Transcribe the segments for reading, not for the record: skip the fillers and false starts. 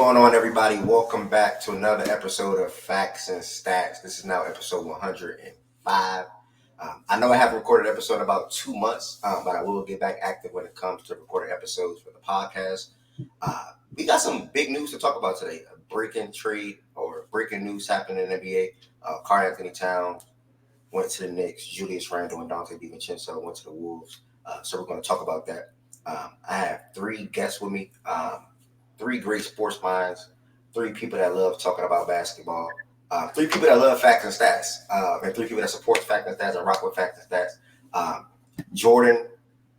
going on, everybody? Welcome back to another episode of Facts and Stats. This is now episode 105. I know I haven't recorded an episode in about 2 months, but I will get back active when it comes to recording episodes for the podcast. We got some big news to talk about today. A breaking trade or breaking news happening in the NBA. Karl-Anthony went to the Knicks. Julius, Randle, and Donte DiVincenzo went to the Wolves. So we're going to talk about that. I have 3 guests with me. 3 great sports minds, 3 people that love talking about basketball, 3 people that love facts and stats, and 3 people that support facts and stats and rock with facts and stats. Jordan,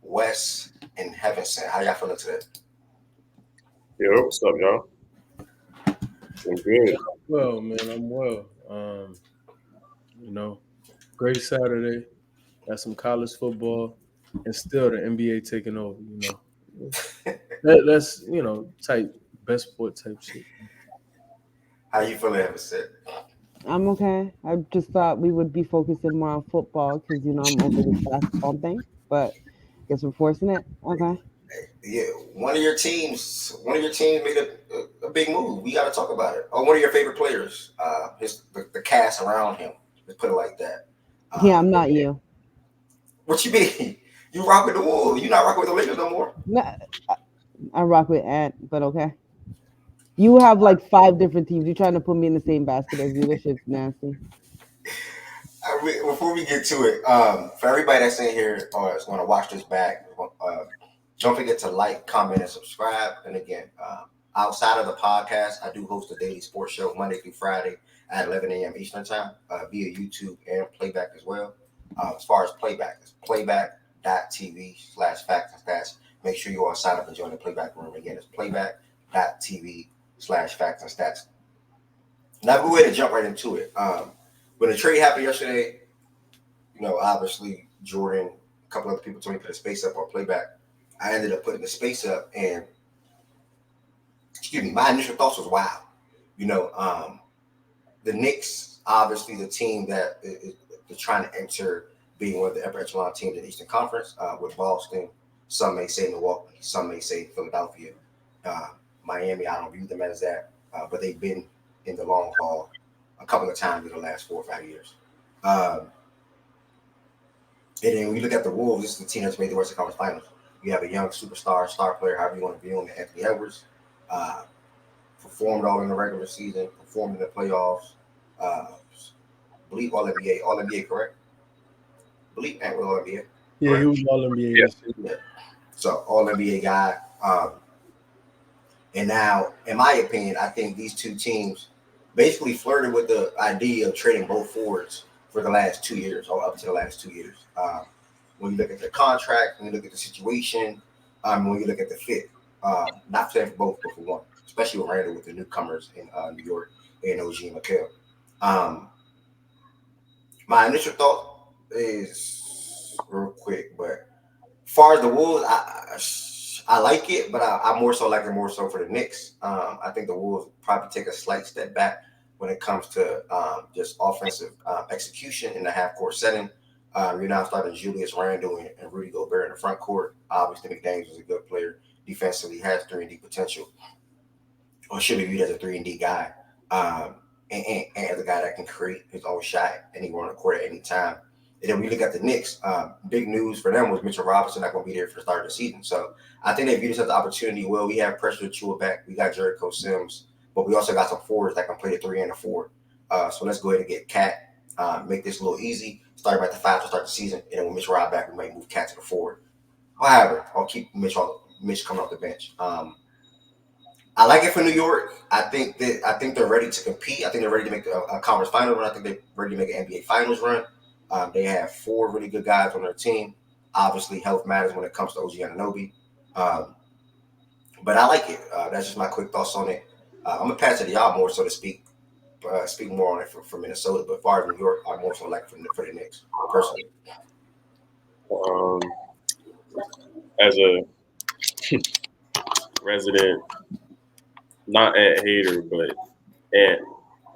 Wess, and Heavenson. How y'all feeling today? Yo, what's up, y'all? I'm good. Well, man, I'm well. Great Saturday. Got some college football, and still the NBA taking over. That's type best sport type shit. How you feeling, Heavenson? I'm okay. I just thought we would be focusing more on football because I'm over this basketball thing, but guess we're forcing it. Okay. Yeah, one of your teams made a big move. We got to talk about it. One of your favorite players, the cast around him. Let's put it like that. Yeah, I'm not you. What you mean? You rock with the Wolves. You not rocking with the Lakers no more? No, I rock with Ant, but okay. You have like 5 different teams. You're trying to put me in the same basket as you. This shit's nasty. Before we get to it, for everybody that's in here or is going to watch this back, don't forget to like, comment, and subscribe. And again, outside of the podcast, I do host a daily sports show Monday through Friday at 11 a.m. Eastern time via YouTube and playback as well. As far as playback, it's playback.tv/facts and stats. Make sure you all sign up and join the playback room. Again, it's playback.tv/facts and stats. Now, we're going to jump right into it. When the trade happened yesterday, obviously Jordan, a couple other people told me to put a space up on playback. I ended up putting the space up, and my initial thoughts was wow. The Knicks, obviously the team that is trying to enter being one of the upper echelon teams in the Eastern Conference with Boston. Some may say Milwaukee, some may say Philadelphia. Miami, I don't view them as that, but they've been in the long haul a couple of times in the last 4 or 5 years. And then when you look at the Wolves, this is the team that's made the Western Conference Finals. You have a young star player, however you want to view him, Anthony Edwards. Performed all in the regular season, performed in the playoffs. Believe all NBA, correct? Believe Ant was all NBA. Yeah, he was all NBA. Yeah. So all NBA guy. And now, in my opinion, I think these 2 teams basically flirted with the idea of trading both forwards for the last 2 years, or up to the last 2 years. When you look at the contract, when you look at the situation, when you look at the fit, not saying for both, but for one, especially with Randle with the newcomers in New York and OG and McHale. My initial thought is real quick, but as far as the Wolves, I like it, but I more so like it more so for the Knicks. I think the Wolves probably take a slight step back when it comes to just offensive execution in the half-court setting. You're now starting Julius, Randle, and Rudy Gobert in the front court. Obviously, McDaniels is a good player. Defensively, has 3-and-D potential, or should be viewed as a 3-and-D guy, and as a guy that can create his own shot anywhere on the court at any time. And then when you look at the Knicks, big news for them was Mitchell Robinson not going to be there for the start of the season. So I think they view this as an opportunity. Well, we have Pressure Chua back. We got Jericho Sims, but we also got some forwards that can play the 3 and the 4. So let's go ahead and get Cat, make this a little easy. Start at the 5 to start the season, and then when Mitch Rob back, we might move Cat to the 4. However, I'll keep Mitch coming off the bench. I like it for New York. I think they're ready to compete. I think they're ready to make a conference final run. I think they're ready to make an NBA Finals run. They have 4 really good guys on their team. Obviously, health matters when it comes to OG Anunoby. But I like it. That's just my quick thoughts on it. I'm going to pass it to y'all more, so to speak. Speak more on it for Minnesota. But as far as New York, I more so like it for the Knicks, personally. As a resident, not Ant hater, but Ant.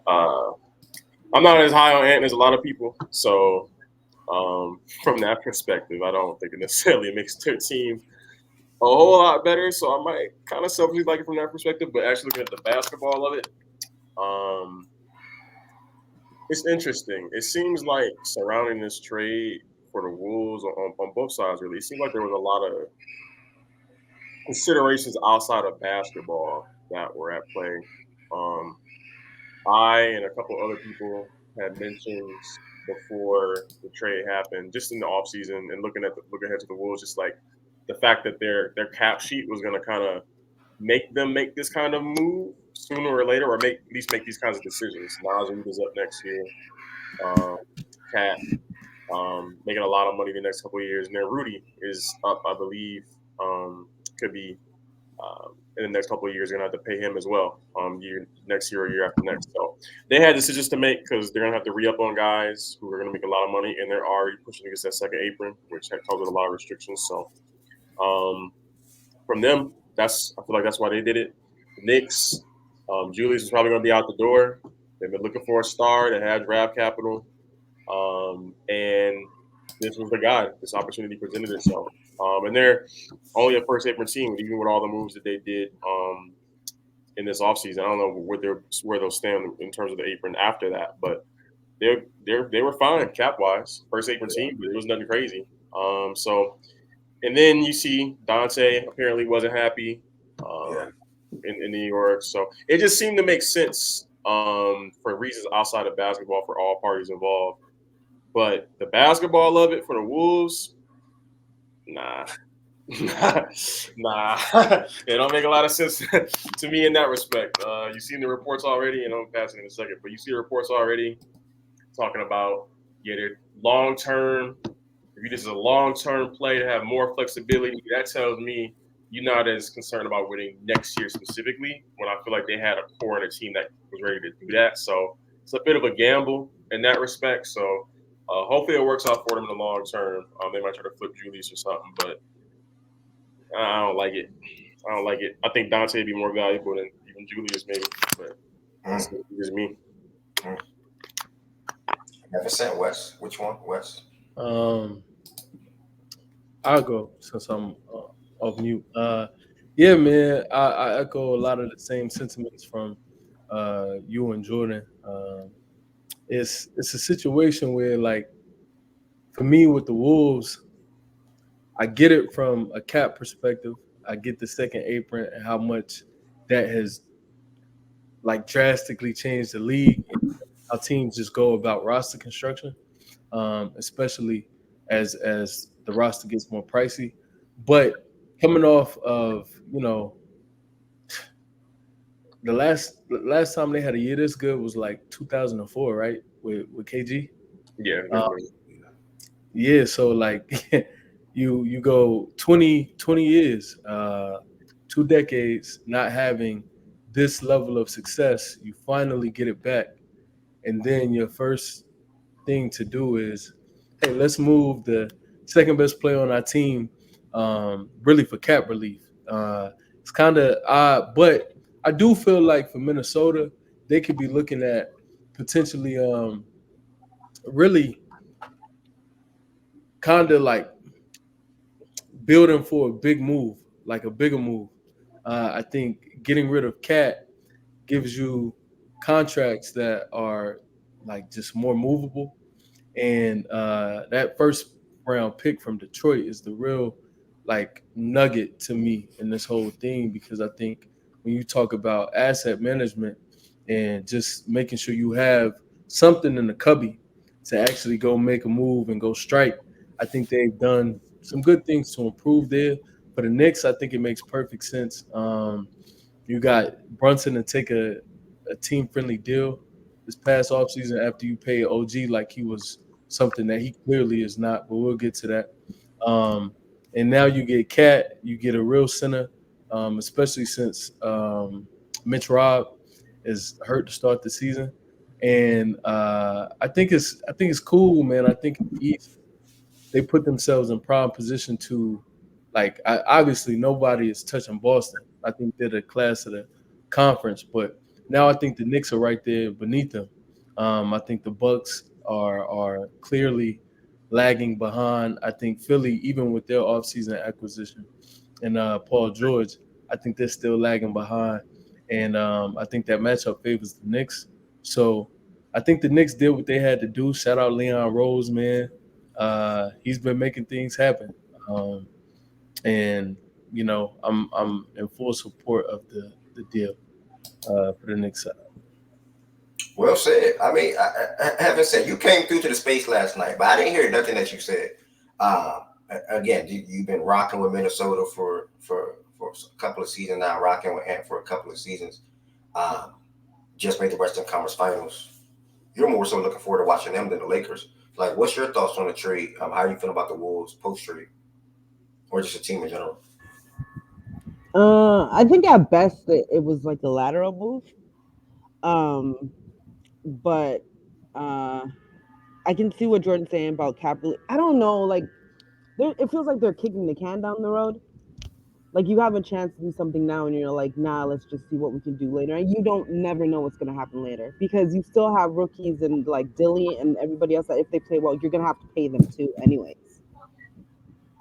I'm not as high on Ant as a lot of people, so from that perspective, I don't think it necessarily makes their team whole lot better. So I might kind of selfishly like it from that perspective. But actually looking at the basketball of it, um, it's interesting. It seems like surrounding this trade for the Wolves on both sides, really, it seemed like there was a lot of considerations outside of basketball that were at play. Um, I and a couple other people had mentioned before the trade happened, just in the offseason and look ahead to the Wolves, just like the fact that their cap sheet was going to kind of make them make this kind of move sooner or later, or at least make these kinds of decisions. Nas Reed is up next year. Um, Cat making a lot of money the next couple of years, and then Rudy is up, I believe. Could be in the next couple of years, you're gonna have to pay him as well. Next year or year after next. So they had decisions to make because they're gonna have to re-up on guys who are gonna make a lot of money, and they're already pushing against that second apron, which comes with a lot of restrictions. So from them, I feel like that's why they did it. The Knicks, Julius is probably gonna be out the door. They've been looking for a star that had draft capital, and this was the guy. This opportunity presented itself. And they're only a first apron team, even with all the moves that they did in this offseason. I don't know where they'll stand in terms of the apron after that, but they were fine cap wise. First apron team, but it was nothing crazy. And then you see Donte apparently wasn't happy in New York, so it just seemed to make sense for reasons outside of basketball for all parties involved. But the basketball of it for the Wolves, nah. Nah. It don't make a lot of sense to me in that respect. You've seen the reports already, and I'm passing in a second, but you see the reports already talking about, they're long-term. If this is a long-term play to have more flexibility, that tells me you're not as concerned about winning next year specifically, when I feel like they had a core and a team that was ready to do that. So it's a bit of a gamble in that respect. So hopefully it works out for them in the long term. They might try to flip Julius or something, but I don't like it. I think Donte would be more valuable than even Julius, maybe. But that's just me. Never said Wes. Which one, Wes? I'll go since I'm off mute. Yeah, man, I echo a lot of the same sentiments from you and Jordan. It's a situation where, like, for me with the Wolves, I get it from a cap perspective. I get the second apron and how much that has like drastically changed the league, how teams just go about roster construction, especially as the roster gets more pricey. But coming off of the last time they had a year this good was like 2004, right? With KG. Yeah. Yeah, so like you go 20 years, 2 decades not having this level of success, you finally get it back. And then your first thing to do is, hey, let's move the second best player on our team, really for cap relief. It's kind of odd, but I do feel like for Minnesota, they could be looking at potentially really kind of like building for a big move, like a bigger move. I think getting rid of Cat gives you contracts that are like just more movable. And that first round pick from Detroit is the real like nugget to me in this whole thing, because I think when you talk about asset management and just making sure you have something in the cubby to actually go make a move and go strike, I think they've done some good things to improve there. For the Knicks, I think it makes perfect sense. You got Brunson to take a team-friendly deal this past offseason after you pay OG like he was something that he clearly is not, but we'll get to that. And now you get Cat, you get a real center, especially since Mitch Robb is hurt to start the season. And I think it's cool, man. I think in the East, they put themselves in prime position to, like, obviously nobody is touching Boston. I think they're the class of the conference, but now I think the Knicks are right there beneath them. I think the Bucks are clearly lagging behind. I think Philly, even with their offseason acquisition, and Paul George, I think they're still lagging behind, and I think that matchup favors the Knicks. So I think the Knicks did what they had to do. Shout out Leon Rose, man. He's been making things happen, and I'm in full support of the deal for the Knicks side. Well said. I mean, having said, you came through to the space last night, but I didn't hear nothing that you said. Again, you've been rocking with Minnesota for a couple of seasons now, rocking with Ant for a couple of seasons. Just made the Western Conference Finals. You're more so looking forward to watching them than the Lakers. Like, what's your thoughts on the trade? How are you feeling about the Wolves post-trade? Or just a team in general? I think at best it was like a lateral move. But I can see what Jordan's saying about capital. I don't know, like it feels like they're kicking the can down the road. Like you have a chance to do something now, and you're like, nah, let's just see what we can do later. And you don't never know what's gonna happen later because you still have rookies and like Dilly and everybody else that if they play well, you're gonna have to pay them too, anyways.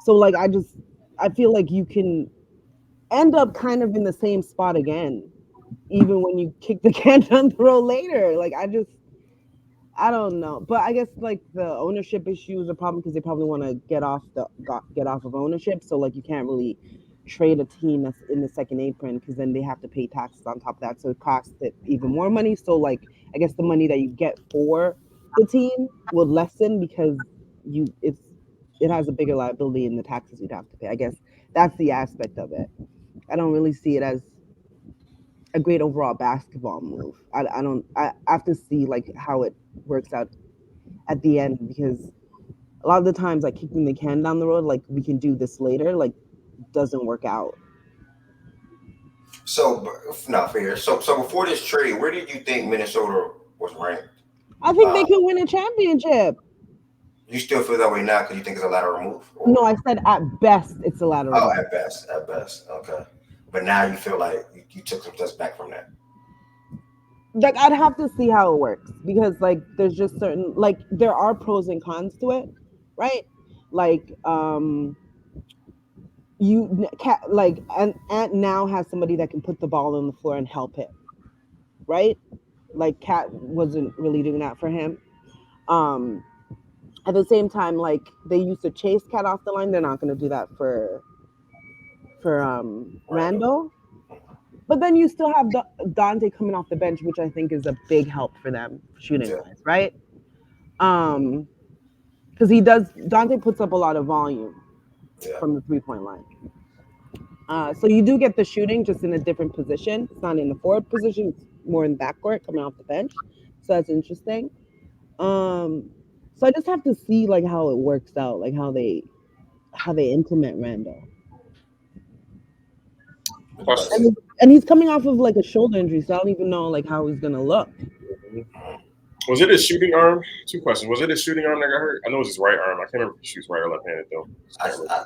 So like I feel like you can end up kind of in the same spot again, even when you kick the can down the road later. Like I don't know, but I guess like the ownership issue is a problem because they probably want to get off of ownership. So like you can't really trade a team that's in the second apron because then they have to pay taxes on top of that, so it costs it even more money. So like I guess the money that you get for the team will lessen because it has a bigger liability in the taxes you'd have to pay. I guess that's the aspect of it. I don't really see it as a great overall basketball move. I have to see like how it works out at the end because a lot of the times like kicking the can down the road, like we can do this later, like doesn't work out. So not fair. So before this trade, where did you think Minnesota was ranked? I think they can win a championship. You still feel that way now because you think it's a lateral move? Or? No, I said at best it's a lateral move. At best. Okay. But now you feel like you took some steps back from that. Like I'd have to see how it works because like there's just certain like there are pros and cons to it, right? Like you like Ant now has somebody that can put the ball on the floor and help him, right? Like Cat wasn't really doing that for him. At the same time, like they used to chase Cat off the line, they're not going to do that for Randle. But then you still have Donte coming off the bench, which I think is a big help for them shooting wise, right? Because Donte puts up a lot of volume from the 3-point line. So you do get the shooting just in a different position. It's not in the forward position, it's more in the backcourt coming off the bench. So that's interesting. So I just have to see like how it works out, like how they implement Randle. And he's coming off of like a shoulder injury, so I don't even know like how he's gonna look. Was it his shooting arm? 2 questions. Was it his shooting arm that got hurt? I know it was his right arm. I can't remember if he shoots right or left-handed though.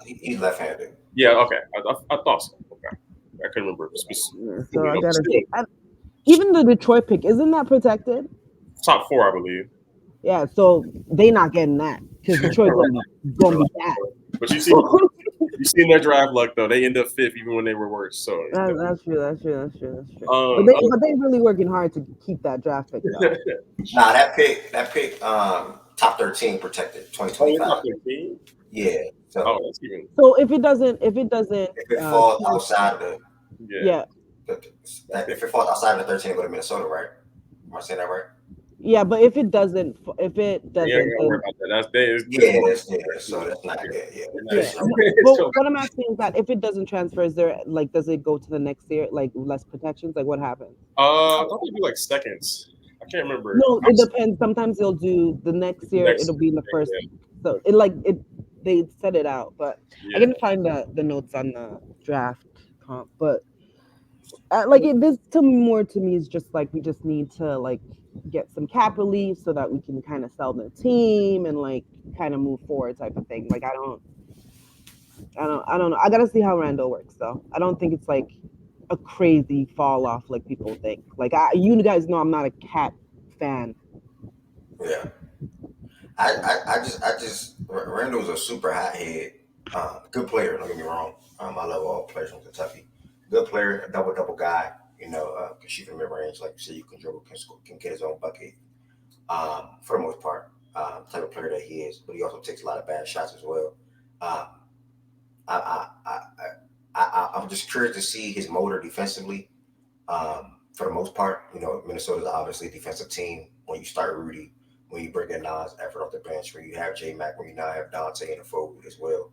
He's left-handed. Yeah. Okay. I thought so. Okay. I couldn't remember. So I gotta even the Detroit pick, isn't that protected? Top 4, I believe. Yeah. So they not getting that because Detroit's gonna be bad. But you see in their draft luck though, they end up 5th even when they were worse. So that's true. But they're really working hard to keep that draft pick. Nah, that pick, top 13 protected 2025. Top 13? Yeah. So, that's even. So if it falls outside of the if it falls outside of the 13, it go to Minnesota, right? Am I saying that right? Yeah, but if it doesn't, don't worry about that. So that's not good. But what I'm asking is that if it doesn't transfer, is there like does it go to the next year like less protections? Like what happens? I thought they do like seconds. I can't remember. No, it depends. Sometimes they'll do the next year. It'll be in the first. So they set it out, but I can find the notes on the draft comp. But this to me is just like we just need to like get some cap relief so that we can kind of sell the team and like kind of move forward type of thing. Like I don't know. I gotta see how Randle works though. I don't think it's like a crazy fall off like people think. Like you guys know I'm not a Cat fan. Yeah. I just Randle's a super hot head. Good player. Don't get me wrong. I love all players from Kentucky. Good player, a double guy. Can shoot from mid range, like you said. You can dribble, can score, can get his own bucket. For the most part, type of player that he is. But he also takes a lot of bad shots as well. Um, I, I, I'm just curious to see his motor defensively. For the most part, Minnesota's obviously a defensive team. When you start Rudy, when you bring in Nas effort off the bench, when you have J Mac, when you now have Dante in the fold as well,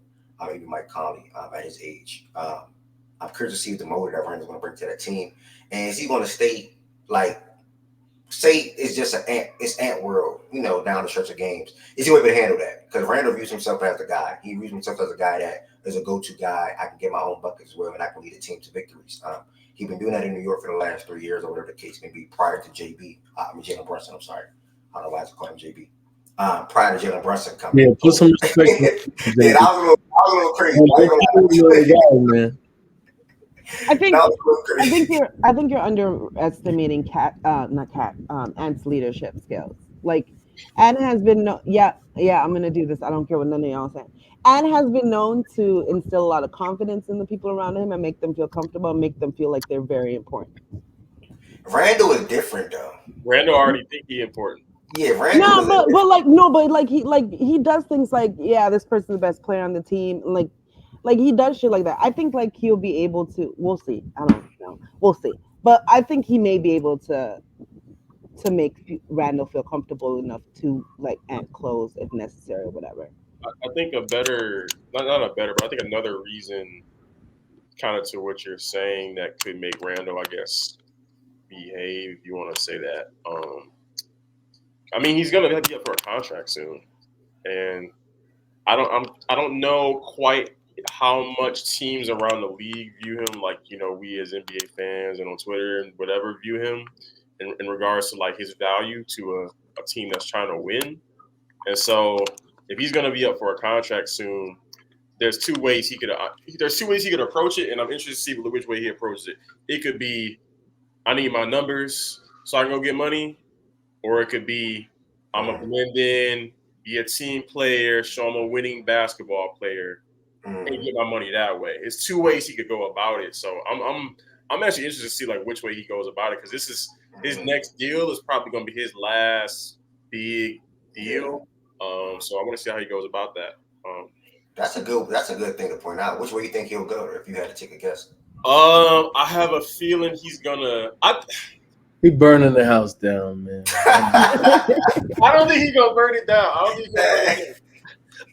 even Mike Conley at his age. I'm curious to see what the motor that Randle's going to bring to that team, and is he going to stay like? Say it's just it's ant world, down the stretch of games. Is he able to handle that? Because Randle views himself as the guy. He views himself as a guy that is a go-to guy. I can get my own bucket as well, and I can lead a team to victories. He's been doing that in New York for the last 3 years, or whatever the case may be. Prior to Jalen Brunson. I'm sorry, I don't know why I call him JB. Prior to Jalen Brunson coming. Yeah, put some respect. Yeah, I was a little crazy. Man. I think you're underestimating Ant's leadership skills. Like, Ant has been I'm gonna do this. I don't care what none of y'all say. Ant has been known to instill a lot of confidence in the people around him and make them feel comfortable and make them feel like they're very important. Randle is different though. Randle already think he important. Yeah, Randle. But he does things like, this person's the best player on the team. Like he does shit like that. I think like he'll be able to. We'll see. I don't know. We'll see. But I think he may be able to make Randle feel comfortable enough to like Ant close if necessary or whatever. I think a better, not a better, but I think another reason, kind of to what you're saying, that could make Randle, I guess, behave, if you want to say that. I mean, he's gonna be up for a contract soon, and I don't know quite how much teams around the league view him, like, we as NBA fans and on Twitter and whatever view him in regards to like his value to a team that's trying to win. And so if he's going to be up for a contract soon, there's two ways he could approach it, and I'm interested to see which way he approaches it. It could be, I need my numbers so I can go get money, or it could be, I'm gonna blend in, be a team player, show I'm a winning basketball player, and get my money that way. It's two ways he could go about it. So I'm actually interested to see like which way he goes about it, because this is his next deal is probably going to be his last big deal. So I want to see how he goes about that. That's a good thing to point out. Which way you think he'll go, if you had to take a guess? I have a feeling he's gonna. He burning the house down, man. I don't think he's gonna burn it down.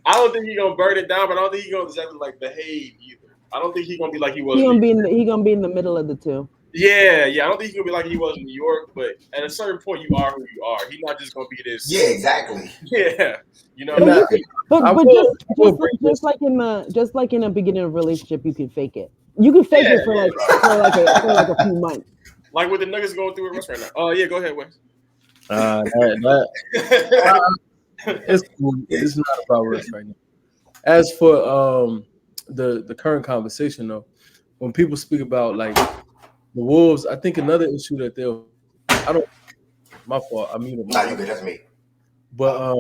I don't think he's gonna burn it down, but I don't think he's gonna exactly like behave either. I don't think he's gonna be like he was. He's gonna be in the middle of the two. Yeah. I don't think he's gonna be like he was in New York, but at a certain point, you are who you are. He's not just gonna be this. Yeah, exactly. Yeah, Just like in the beginning of a relationship, you can fake it. You can fake it for a few months. Like with the Nuggets going through it right now. Oh yeah, go ahead, Wess. It's cool. It's not about Wess right now. As for the current conversation though, when people speak about like the Wolves, I think another issue that my fault. I mean, nah, you good. That's me. But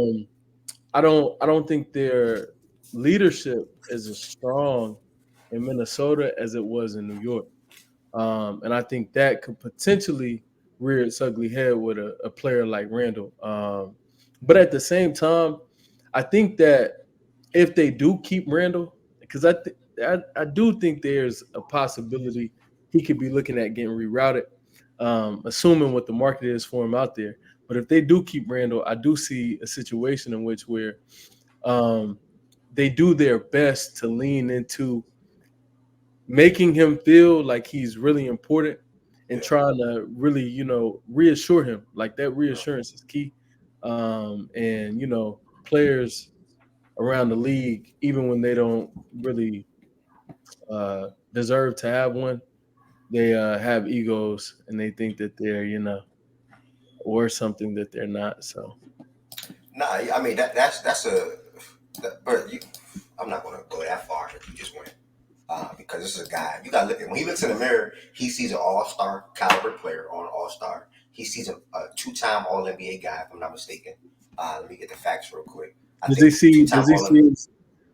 I don't think their leadership is as strong in Minnesota as it was in New York. And I think that could potentially rear its ugly head with a player like Randle. But at the same time, I think that if they do keep Randle, because I do think there's a possibility he could be looking at getting rerouted, assuming what the market is for him out there. But if they do keep Randle, I do see a situation in which where they do their best to lean into making him feel like he's really important and trying to really, reassure him. Like that reassurance is key. And, players around the league, even when they don't really deserve to have one, they have egos and they think that they're, or something that they're not. So, Nah, I mean but I'm not going to go that far. If you just went. Because this is a guy, you got to look at, when he looks in the mirror, he sees an all-star caliber player on all-star. He sees a two-time All-NBA guy, if I'm not mistaken. Let me get the facts real quick. Does he see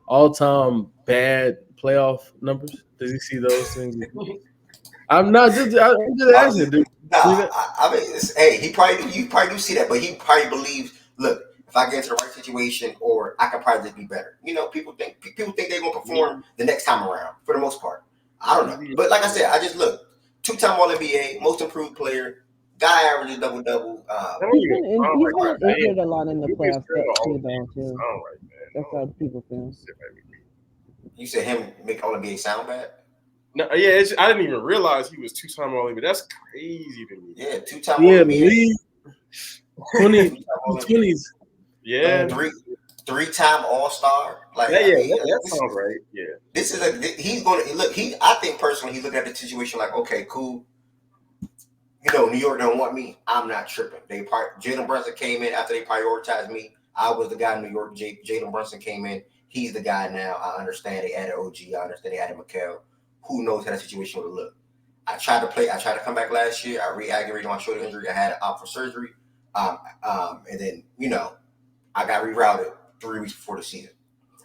all-time bad playoff numbers? Does he see those things? I'm not just. I'm just asking. Do Nah, you see that? I mean, hey, you probably do see that, but he probably believes. Look, if I get into the right situation, or I could probably just be better. You know, people think they're gonna perform the next time around. For the most part, I don't know. But like I said, I just look 2-time All NBA, most improved player, guy averages double double. He's been injured a lot in the playoffs too, though. Too. All right, man. That's how people feel. You said him make All NBA sound bad. No, yeah, I didn't even realize he was 2-time All NBA. That's crazy to me. Yeah, 2-time Yeah, All the NBA. league 20s. Yeah, three-time All-Star. Like, yeah, I mean, that sounds right. Yeah, this is he's going to look. I think personally, he's looking at the situation like, okay, cool. You know, New York don't want me. I'm not tripping. Jalen Brunson came in after they prioritized me. I was the guy in New York. Jalen Brunson came in. He's the guy now. I understand they added OG. I understand they added Mikal. Who knows how that situation would look? I tried to come back last year. I re-aggravated my shoulder injury. I had it out for surgery. And then, you know, I got rerouted 3 weeks before the season.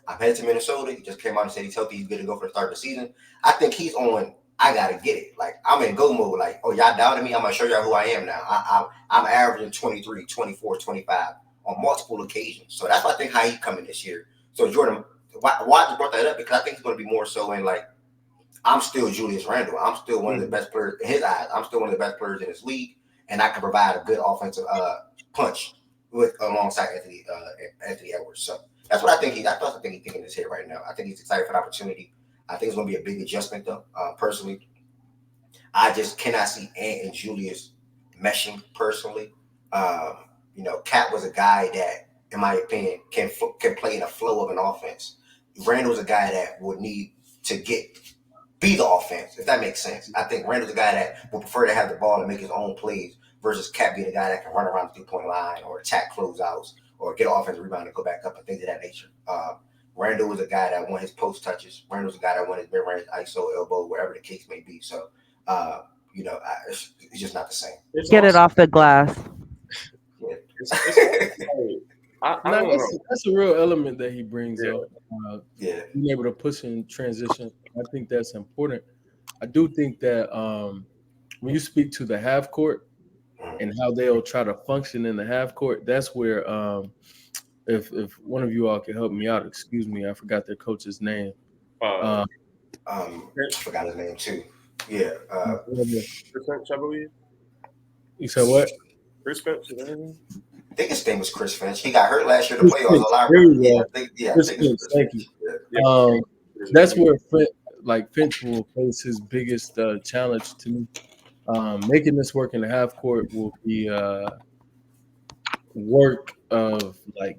I'm headed to Minnesota. He just came out and said he's healthy. He's good to go for the start of the season. I think he's on. I gotta get it. Like, I'm in go mode. Like, oh, y'all doubted me. I'm gonna show y'all who I am now. I'm averaging 23, 24, 25 on multiple occasions. So that's why I think how he coming this year. So Jordan, why I just brought that up, because I think he's gonna be more so in like, I'm still Julius Randle. I'm still one of the best players in his eyes. I'm still one of the best players in this league, and I can provide a good offensive punch alongside Anthony Edwards. So that's what I think. That's what I think he's thinking in his head right now. I think he's excited for the opportunity. I think it's going to be a big adjustment, though. Personally, I just cannot see Ant and Julius meshing. Personally, you know, Cat was a guy that, in my opinion, can play in a flow of an offense. Randall's a guy that would need to be the offense, if that makes sense. I think Randall's a guy that would prefer to have the ball and make his own plays versus Cat being a guy that can run around the 3-point line or attack closeouts or get an offensive rebound and go back up and things of that nature. Randle was a guy that won his post touches. Randle's a guy that won his mid-range, ISO, elbow, wherever the case may be. So, you know, it's just not the same. Get it off the glass. Yeah. That's a real element that he brings up. Being able to push in transition. I think that's important. I do think that when you speak to the half court and how they'll try to function in the half court, that's where if one of you all can help me out, excuse me, I forgot their coach's name. I forgot his name too. Yeah. Chris Finch, I believe. You said what? Chris Finch. I think his name was Chris Finch. He got hurt last year in the playoffs. Chris Finch, thank you. That's where Finch will face his biggest challenge to me. Making this work in the half court will be work of like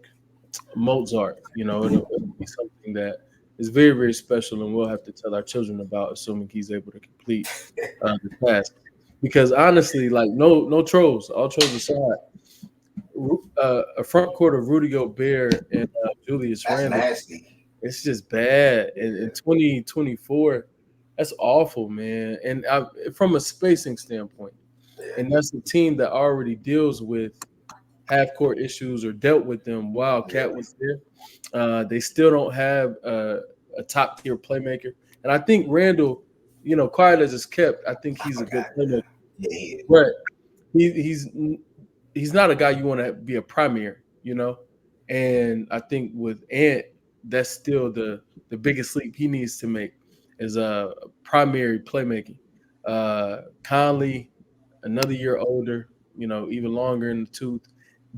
Mozart. You know, it'll be something that is very, very special, and we'll have to tell our children about, assuming he's able to complete the task. Because honestly, like no trolls, all trolls aside, a front court of Rudy Gobert and Julius Randle, it's just bad. And in 2024, that's awful, man. And from a spacing standpoint, and that's a team that already deals with half court issues or dealt with them while Cat was there. They still don't have a top tier playmaker, and I think Randle, you know, quiet as it's kept, I think he's a good playmaker. But he's not a guy you want to be a primary, you know. And I think with Ant, that's still the biggest leap he needs to make is a primary playmaking. Conley, another year older, you know, even longer in the tooth.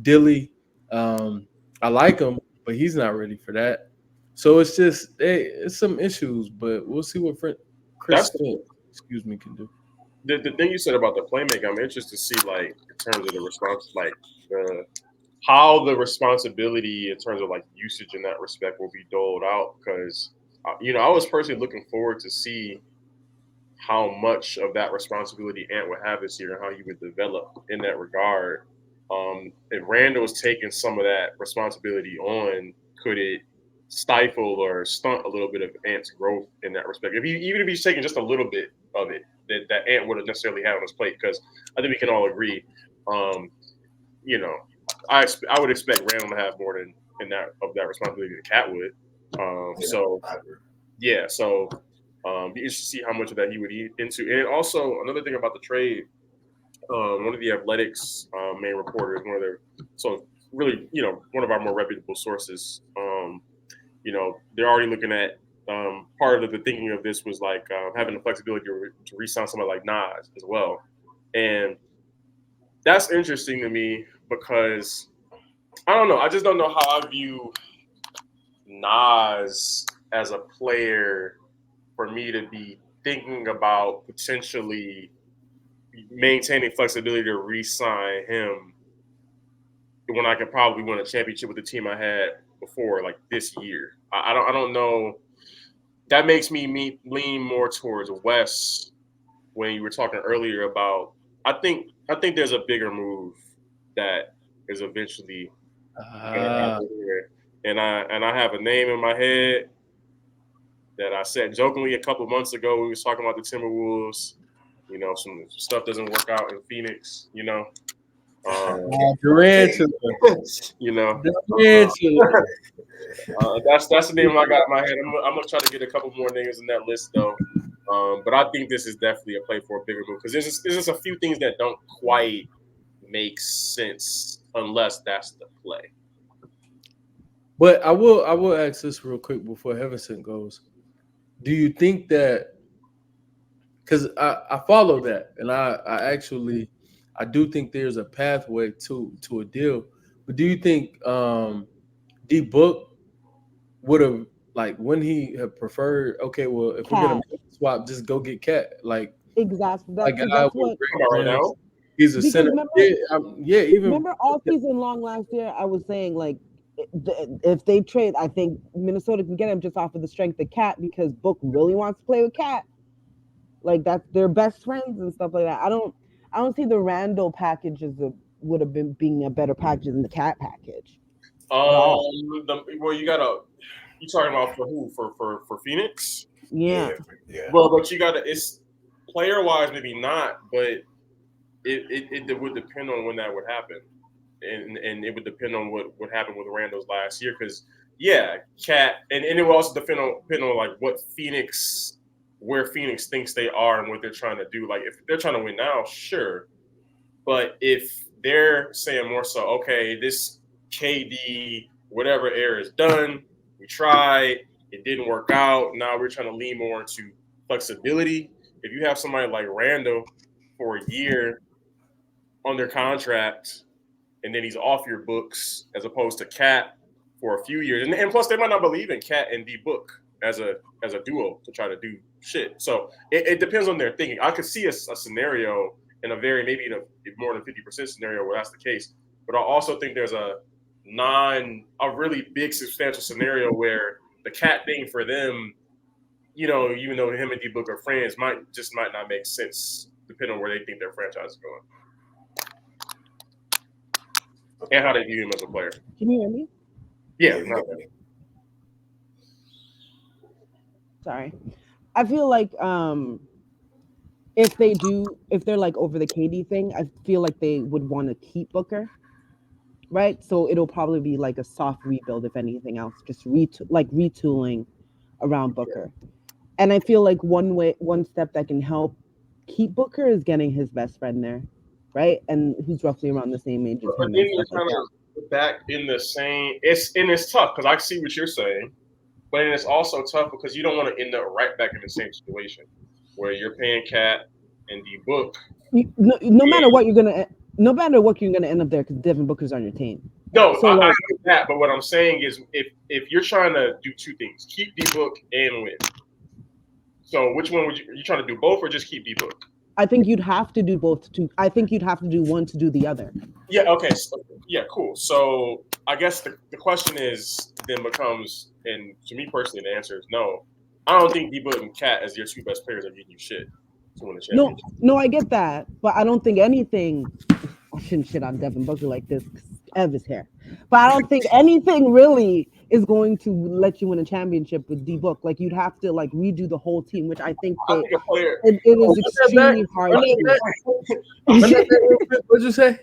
Dilly, I like him, but he's not ready for that. So it's just it's some issues, but we'll see what Chris can do. The thing you said about the playmaking, I'm interested to see, like, in terms of the response, like how the responsibility in terms of like usage in that respect will be doled out. Because you know, I was personally looking forward to see how much of that responsibility Ant would have this year and how he would develop in that regard. If Randall was taking some of that responsibility on, could it stifle or stunt a little bit of Ant's growth in that respect? Even if he's taking just a little bit of it that Ant wouldn't necessarily have on his plate, because I think we can all agree, you know, I would expect Randall to have more than that responsibility than Cat would. So I agree. yeah, so be interested to see how much of that he would eat into. And also another thing about the trade, one of the Athletics main reporters, really, one of our more reputable sources, they're already looking at part of the thinking of this was like having the flexibility to re-sign somebody like Nas as well, and that's interesting to me because I don't know, I just don't know how I view Nas as a player for me to be thinking about potentially maintaining flexibility to re-sign him when I could probably win a championship with the team I had before, like this year. I don't know. That makes me lean more towards Wess when you were talking earlier about. I think there's a bigger move that is eventually going to happen here, and I have a name in my head that I said jokingly a couple months ago. We was talking about the Timberwolves. Some stuff doesn't work out in Phoenix. Durantula. Durantula. That's the name I got in my head. I'm gonna try to get a couple more names in that list though. But I think this is definitely a play for a bigger move because there's just a few things that don't quite make sense unless that's the play. But I will ask this real quick before Heavenson goes. Do you think that? Because I follow that, and I do think there's a pathway to a deal. But do you think D Book would have, like, when he have preferred? Okay, well, if we're gonna make a swap, just go get Cat. Like, exactly. like That's what. Right now, he's a center. Even remember all season long last year, I was saying like, if they trade, I think Minnesota can get him just off of the strength of Cat because Book really wants to play with Cat. Like that's their best friends and stuff like that. I don't see the Randle package would have been being a better package than the Cat package. Well, you talking about for who? For Phoenix? Yeah. Well, but you gotta. It's player wise, maybe not, but it would depend on when that would happen, and it would depend on what happened with Randall's last year. Because Cat, and it would also depend on like what where Phoenix thinks they are and what they're trying to do. Like if they're trying to win now, sure. But if they're saying more so, okay, this KD whatever era is done, we tried, it didn't work out. Now we're trying to lean more into flexibility. If you have somebody like Randall for a year under contract and then he's off your books as opposed to Cat for a few years, and plus they might not believe in Cat and D Book as a duo to try to do shit. So it depends on their thinking. I could see a scenario in a maybe in a more than 50% scenario where that's the case. But I also think there's a really big substantial scenario where the Cat thing for them, even though him and D Book are friends, might not make sense depending on where they think their franchise is going. And how they view him as a player. Can you hear me? Yeah. Sorry. I feel like if they're like over the KD thing, I feel like they would want to keep Booker, right? So it'll probably be like a soft rebuild, if anything else, just retooling around Booker. And I feel like one step that can help keep Booker is getting his best friend there, right? And who's roughly around the same age as him. But then you're kind of back in the same. It's tough because I see what you're saying. But it's also tough because you don't want to end up right back in the same situation where you're paying Cat and D Book. No matter what you're gonna end up there because Devin Booker's on your team. No, so I know that. But what I'm saying is, if you're trying to do two things, keep D Book and win. So which one would you trying to do both or just keep D Book? I think you'd have to do both. I think you'd have to do one to do the other. Yeah. Okay. So, yeah. Cool. So I guess the question then becomes, and to me personally, the answer is no. I don't think D Book and Cat as your two best players are getting you shit to win the championship. No, I get that, but I don't think anything. I shouldn't shit on Devin Booker like this because of his hair, but I don't think anything really is going to let you win a championship with D Book. Like you'd have to like redo the whole team, which I think it is extremely hard. What'd you say?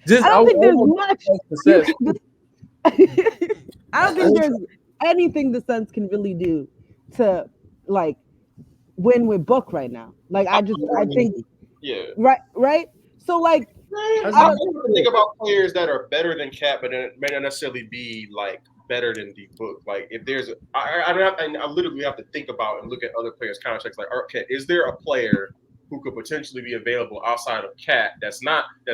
I don't think there's much. I anything the Suns can really do to like win with Book right now. Like I think Yeah. right. So like I I don't think about players that are better than Cat, but it may not necessarily be like better than D Book. Like if there's, I literally have to think about and look at other players' contracts. Like, okay, is there a player who could potentially be available outside of Cat that's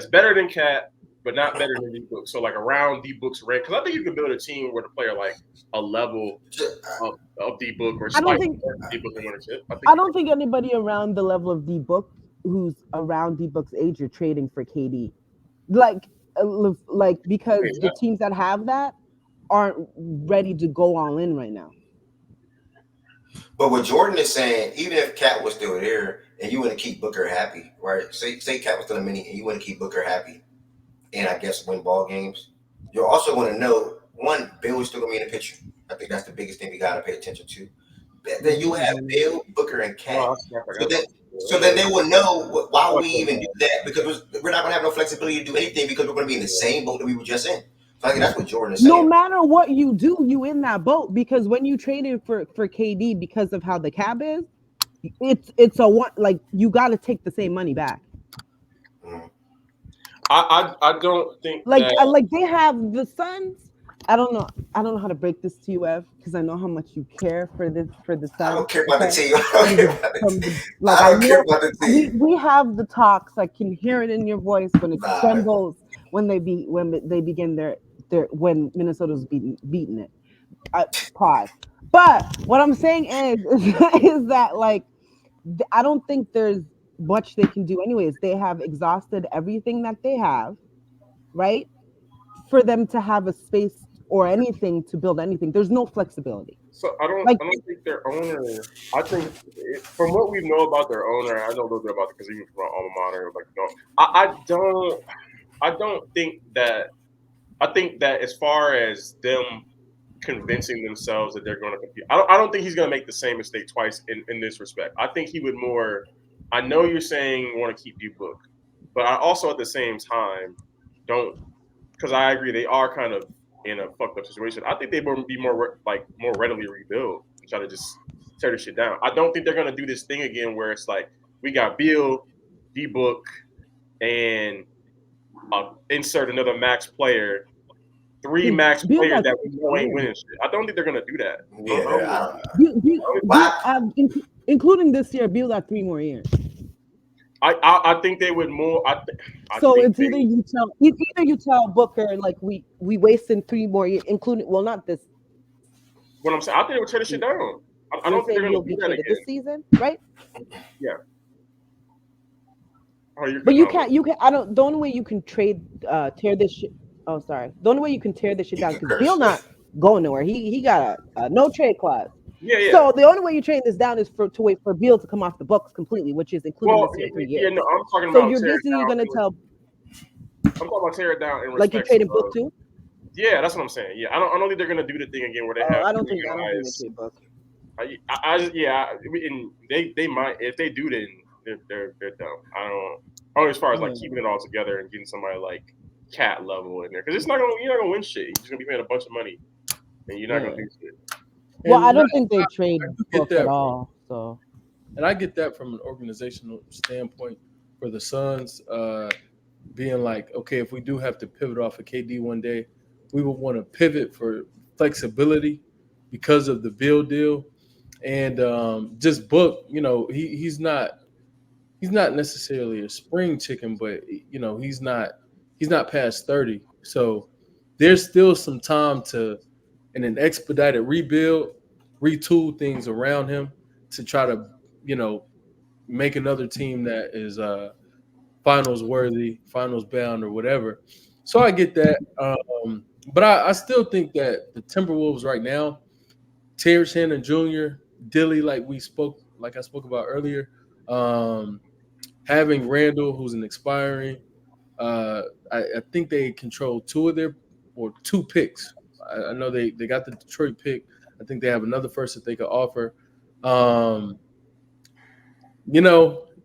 better than Cat, but not better than D Book? So like around D Book's rank, because I think you can build a team with a player like a level of D Book or I don't slightly think D Book and win a chip. I don't think anybody around the level of D Book who's around D Book's age are trading for KD. Like because the teams that have that aren't ready to go all in right now. But what Jordan is saying, even if Cat was still there and you want to keep Booker happy, right? Say Cat was still a mini and you want to keep Booker happy and I guess win ball games, you also want to know, one, Bill is still going to be in the picture. I think that's the biggest thing we got to pay attention to. Then you have Bill, Booker, and Cat. So then they will know why we even do that, because we're not going to have no flexibility to do anything because we're going to be in the same boat that we were just in. So I think that's what Jordan is saying. No matter what you do, you in that boat, because when you traded for KD because of how the cap is, it's a one, like you got to take the same money back. I don't think like they have the Suns. I don't know how to break this to you, Ev, because I know how much you care for the Suns. I don't care about the team. I don't care about the team. We have the talks. I can hear it in your voice when it trembles when they begin their when Minnesota's beating it. Pause. But what I'm saying is that like I don't think there's much they can do anyways. They have exhausted everything that they have, right? For them to have a space or anything to build anything, there's no flexibility. So I don't think their owner. I think from what we know about their owner, I know a little bit about it because even from my alma mater, like I don't think that. I think that as far as them convincing themselves that they're going to compete, I don't think he's going to make the same mistake twice in this respect. I think he would more. I know you're saying want to keep you booked, but I also at the same time don't, because I agree they are kind of in a fucked up situation. I think they would be more readily rebuild and try to just tear this shit down. I don't think they're going to do this thing again where it's like we got Beal, D-Book, and insert another max player. 3 max players that we know ain't winning shit. I don't think they're gonna do that. Including this year, Beal got 3 more years. I think they would more. It's either you tell Booker like we wasted 3 more years, including not this. What I'm saying, I think they would tear this shit down. I don't think they're gonna do that again this season, right? Yeah. But you can't. I don't. The only way you can tear this shit. Oh, sorry. The only way you can tear this shit down because Beal not going nowhere. He got a no trade clause. Yeah. So the only way you trade this down is to wait for Beal to come off the books completely, which is including this year 3 years. Yeah, no, I'm talking about. So you're basically gonna tell. I'm talking about tear it down in like you're trading Book too. Yeah, that's what I'm saying. Yeah, I don't think they're gonna do the thing again where they have. I don't think they trade Book. And they might, if they do, then they're dumb. I don't. Only as far as like keeping it all together and getting somebody like Cat level in there, because you're not gonna win shit. You're just gonna be paying a bunch of money, and you're not gonna do shit. Well, I don't think they trade Book at all. So, and I get that from an organizational standpoint for the Suns, being like, okay, if we do have to pivot off of KD one day, we would want to pivot for flexibility because of the Beal deal, and just Book. He's not necessarily a spring chicken, but he's not past 30. So there's still some time to, in an expedited rebuild, retool things around him to try to, make another team that is finals worthy, finals bound, or whatever. So I get that. But I still think that the Timberwolves right now, Terrence Shannon Jr., Dilly, like I spoke about earlier, having Randle, who's an expiring, I think they control 2 picks. I know they got the Detroit pick. I think they have another first that they could offer.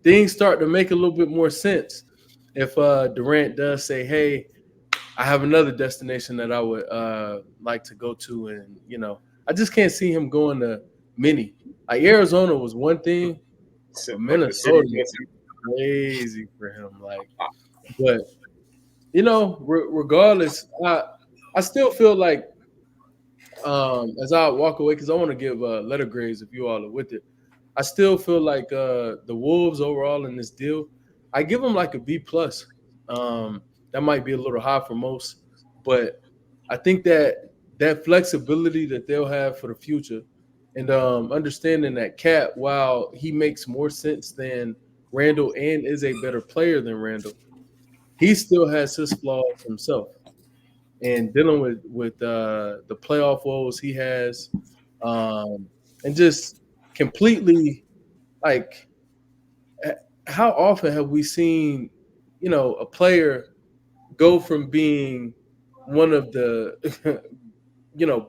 Things start to make a little bit more sense if Durant does say, "Hey, I have another destination that I would like to go to," and I just can't see him going to many. Like Arizona was one thing, but Like the city Minnesota wants is crazy for him. Like, but regardless, I still feel like as I walk away, because I want to give letter grades if you all are with it. I still feel like the Wolves overall in this deal, I give them like a B plus. That might be a little high for most, but I think that flexibility that they'll have for the future, and understanding that Cat, while he makes more sense than Randle and is a better player than Randle, he still has his flaws himself. And dealing with the playoff woes he has, and just completely like how often have we seen, a player go from being one of the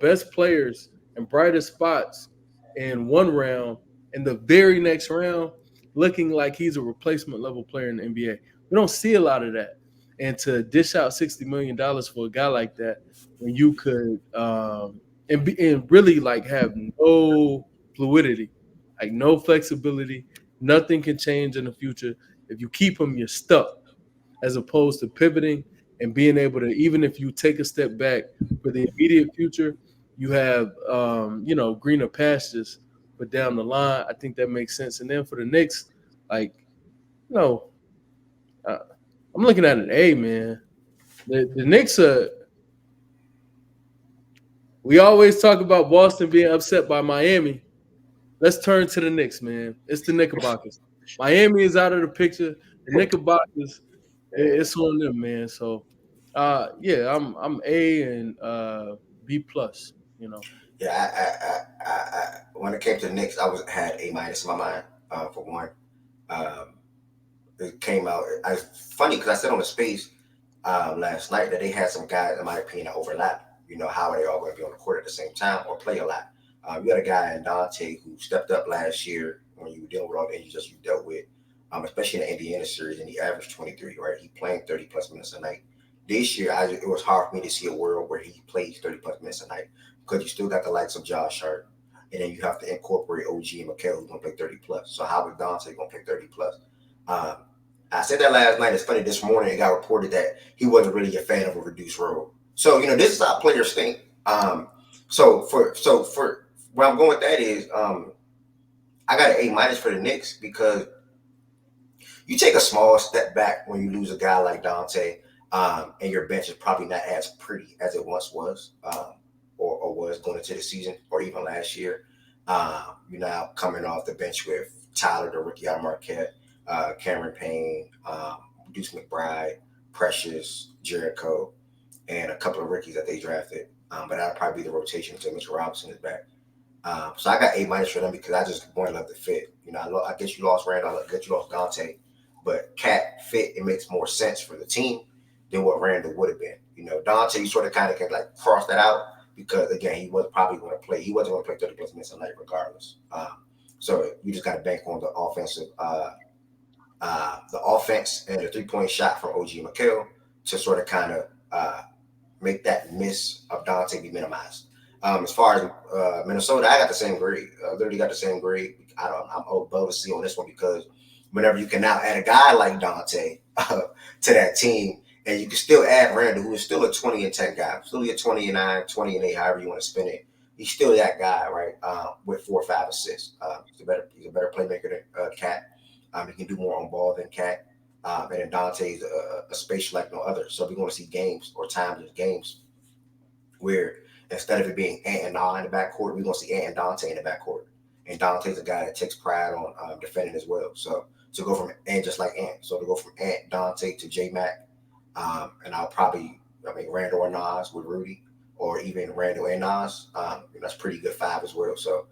best players and brightest spots in one round, and the very next round looking like he's a replacement level player in the NBA. We don't see a lot of that. And to dish out $60 million for a guy like that, when you could and really like have no fluidity, like no flexibility, nothing can change in the future. If you keep him, you're stuck, as opposed to pivoting and being able to, even if you take a step back for the immediate future, you have greener pastures. But down the line, I think that makes sense. And then for the Knicks, like, you know, uh, I'm looking at an A, man. The Knicks are. We always talk about Boston being upset by Miami. Let's turn to the Knicks, man. It's the Knickerbockers. Miami is out of the picture. The Knickerbockers, it's on them, man. So, yeah, I'm A and B plus. Yeah, when it came to the Knicks, I was had A minus in my mind for one. Um, it came out. Funny because I said on the space last night that they had some guys, in my opinion, that overlap. How are they all going to be on the court at the same time or play a lot? You had a guy in Donte who stepped up last year when you were dealing with all the injuries you dealt with, especially in the Indiana series, and he averaged 23, right? He playing 30 plus minutes a night. This year, it was hard for me to see a world where he plays 30 plus minutes a night because you still got the likes of Josh Hart, and then you have to incorporate OG and Mikal, who's going to play 30 plus. So how is Donte going to play 30 plus? Um, I said that last night. It's funny. This morning it got reported that he wasn't really a fan of a reduced role. So this is how players think. So for where I'm going with that is, I got an A minus for the Knicks because you take a small step back when you lose a guy like Donte, and your bench is probably not as pretty as it once was, or was going into the season or even last year. You're now coming off the bench with Tyler, the rookie out of Marquette, Cameron Payne, Deuce McBride, Precious, Jericho, and a couple of rookies that they drafted. But that'll probably be the rotation until Mitchell Robinson is back. So I got A minus for them because I just more love the fit. I guess you lost Randall, I guess you lost Donte, but Cat fit, it makes more sense for the team than what Randall would have been. Donte, you sort of kind of can like cross that out because again, he was probably going to play. He wasn't going to play 30 plus minutes a night regardless. So you just got to bank on the offensive, the offense and the 3-point shot from OG and Mikal to sort of kind of make that miss of Donte be minimized. As far as Minnesota, I got the same grade. Literally got the same grade. I'm above a C on this one because whenever you can now add a guy like Donte to that team, and you can still add Randall, who is still a 20 and 10 guy, still a 20 and 9, 20 and 8, however you want to spin it. He's still that guy, right? With 4 or 5 assists. He's a better playmaker than Cat. He can do more on ball than Cat. And then Donte is a space like no other. So we're going to see games or times of games where instead of it being Ant and Na in the backcourt, we're going to see Ant and Donte in the backcourt. And Dante's a guy that takes pride on defending as well. So to go from Ant just like Ant. So to go from Ant, Donte to J-Mac, and I'll probably, Randall or Nas with Rudy, or even Randall and Nas, that's pretty good 5 as well. So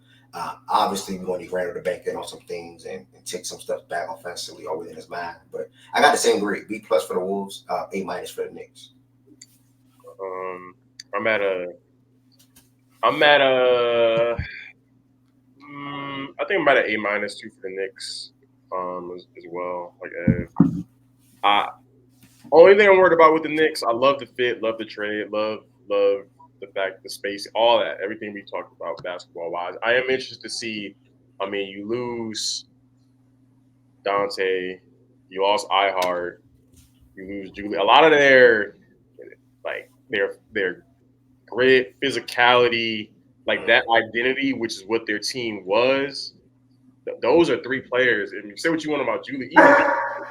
obviously we want to need Randall to bank in on some things and take some stuff back offensively or within his mind. But I got the same grade, B plus for the Wolves, A minus for the Knicks. I'm at a. I think I'm at an A minus too for the Knicks, as well. Only thing I'm worried about with the Knicks, I love the fit, love the trade, love the fact, the space, all that, everything we talked about basketball wise. I am interested to see. I mean, you lose Dante, you lost iHeart, you lose Julie. A lot of their grit, physicality, like that identity, which is what their team was. Those are three players. And you say what you want about Julie, even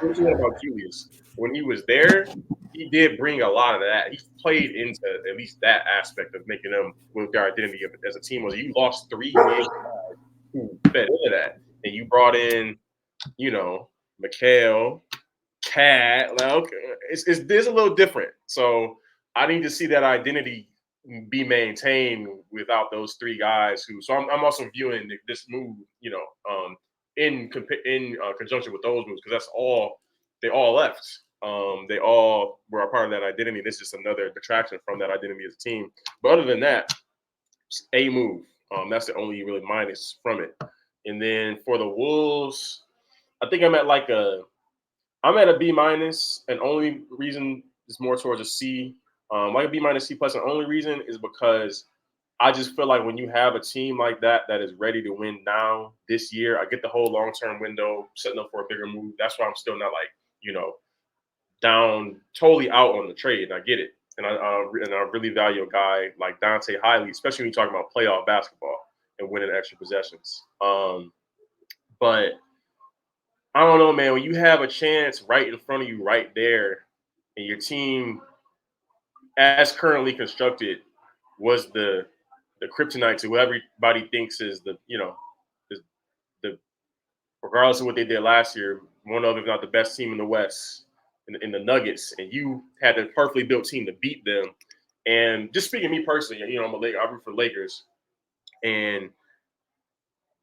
what you want about Julius. When he was there, he did bring a lot of that. He played into at least that aspect of making them with their identity as a team. Was you lost three main guys who fed into that, and you brought in, Mikhail, Cat. Like, okay, it's a little different. So I need to see that identity be maintained without those three guys who. So I'm also viewing this move, in conjunction with those moves, because that's all they all left. They all were a part of that identity. This is just another detraction from that identity as a team. But other than that, a move. That's the only really minus from it. And then for the Wolves, I think I'm at a B minus, and only reason is more towards a C. Like a B minus, C plus, and only reason is because I just feel like when you have a team like that is ready to win now this year, I get the whole long term window setting up for a bigger move. That's why I'm still not down totally out on the trade. I get it, and I really value a guy like Donte highly, especially when you're talking about playoff basketball and winning extra possessions. But I don't know, man. When you have a chance right in front of you, right there, and your team, as currently constructed, was the kryptonite to who everybody thinks is the regardless of what they did last year, one of, if not the best team in the West, in the Nuggets, and you had a perfectly built team to beat them. And just speaking to me personally, I'm a Laker, I root for Lakers, and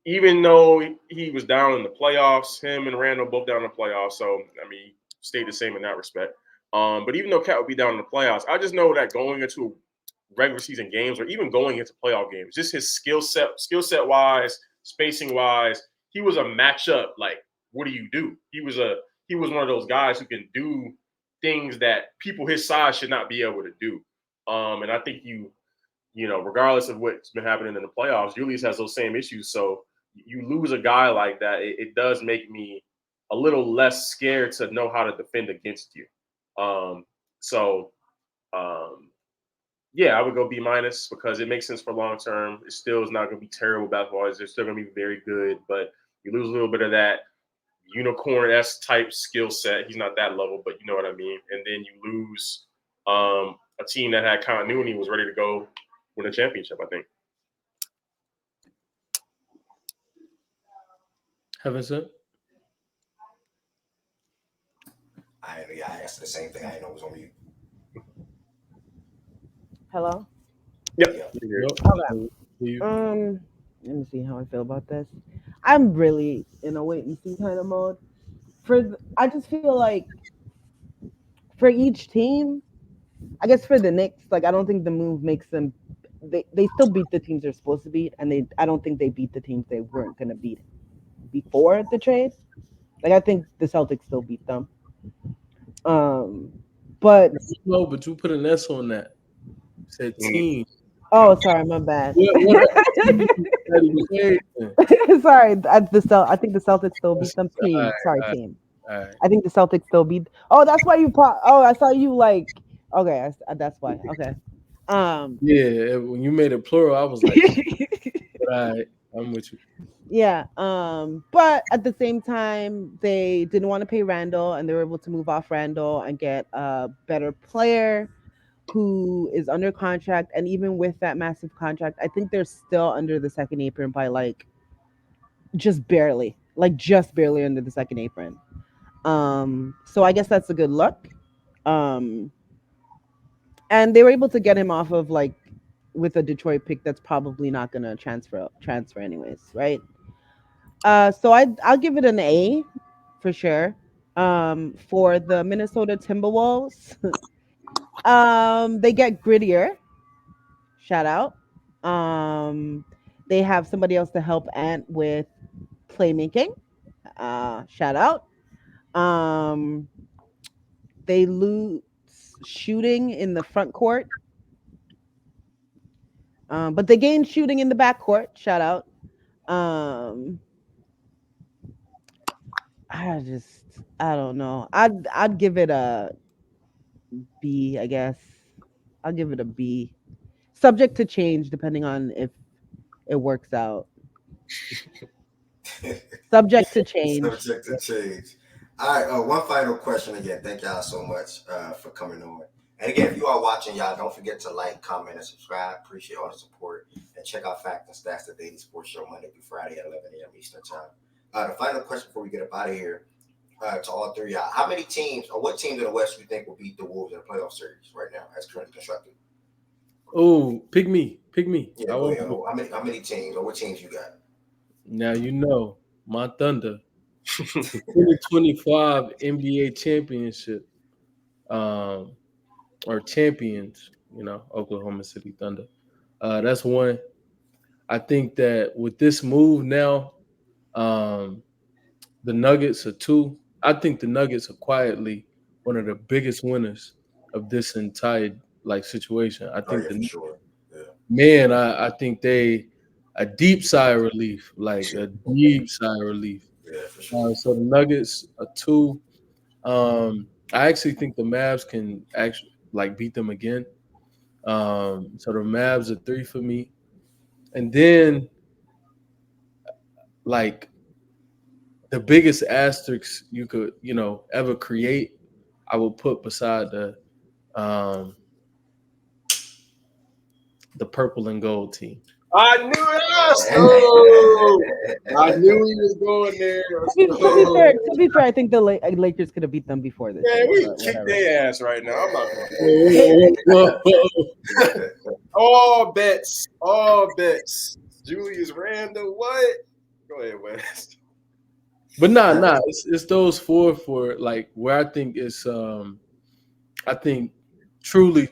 even though he was down in the playoffs, him and Randle both down in the playoffs. So, I mean, he stayed the same in that respect. But even though Cat would be down in the playoffs, I just know that going into regular season games or even going into playoff games, just his skill set wise, spacing wise, he was a matchup. Like, what do you do? He was one of those guys who can do things that people his size should not be able to do. And I think regardless of what's been happening in the playoffs, Julius has those same issues. So you lose a guy like that, it does make me a little less scared to know how to defend against you. So yeah, I would go B minus because it makes sense for long term. It still is not going to be terrible basketball. It's still going to be very good, but you lose a little bit of that unicorn-esque type skill set. He's not that level, but you know what I mean. And then you lose a team that had continuity, was ready to go win a championship, I think. Haven't said. I asked the same thing. I didn't know it was on mute. Hello? Yep. Okay. Let me see how I feel about this. I'm really in a wait and see kind of mode. I just feel like for each team, I guess for the Knicks, like I don't think the move makes them. They still beat the teams they're supposed to beat, and I don't think they beat the teams they weren't gonna beat before the trade. Like I think the Celtics still beat them. But no, but you put an S on that. You said team. Oh, sorry, my bad. Sorry, I think the Celtics still beat them. Team, team. Right. I think the Celtics still beat. Oh, that's why you. I saw you like. Okay, that's why. Okay. Yeah, when you made it plural, I was like, all right, I'm with you. Yeah. But at the same time, they didn't want to pay Randle, and they were able to move off Randle and get a better player who is under contract. And even with that massive contract, I think they're still under the second apron by just barely under the second apron. So I guess that's a good look. And they were able to get him off of with a Detroit pick that's probably not gonna transfer anyways, right? So I'll give it an A for sure. For the Minnesota Timberwolves, they get grittier. Shout out. They have somebody else to help Ant with playmaking. Shout out. They lose shooting in the front court. But they gained shooting in the backcourt. Shout out. Um, I don't know. I'd give it a B, I guess. I'll give it a B. Subject to change depending on if it works out. Subject to change. Subject to change. All right. One final question again. Thank y'all so much for coming on. And again, if you are watching, y'all don't forget to like, comment, and subscribe. Appreciate all the support. And check out Fact and Stats, the daily sports show, Monday through Friday at 11 a.m. Eastern Time. The final question before we get up out of here to all three of y'all: how many teams, or what teams in the West do you think will beat the Wolves in the playoff series right now, as currently constructed? Oh, pick me. Yeah. How many teams, or what teams you got? Now you know my Thunder 2025 NBA championship, or champions. Oklahoma City Thunder. That's one. I think that with this move now, the Nuggets are two. I think the Nuggets are quietly one of the biggest winners of this entire situation. I think for sure. Yeah. Man, I think they a deep sigh of relief, like a deep sigh of relief. Yeah, for sure. So the Nuggets are two. I actually think the Mavs can actually beat them again. So the Mavs are three for me, and then the biggest asterisk you could ever create, I would put beside the purple and gold team. I knew it. I knew he was going there. To be fair, I think the Lakers could have beat them before this. Yeah, we kick their ass right now. I'm not going. All bets. Julius Randle, what? Go ahead, Wess. But nah. It's those four for where I think it's I think truly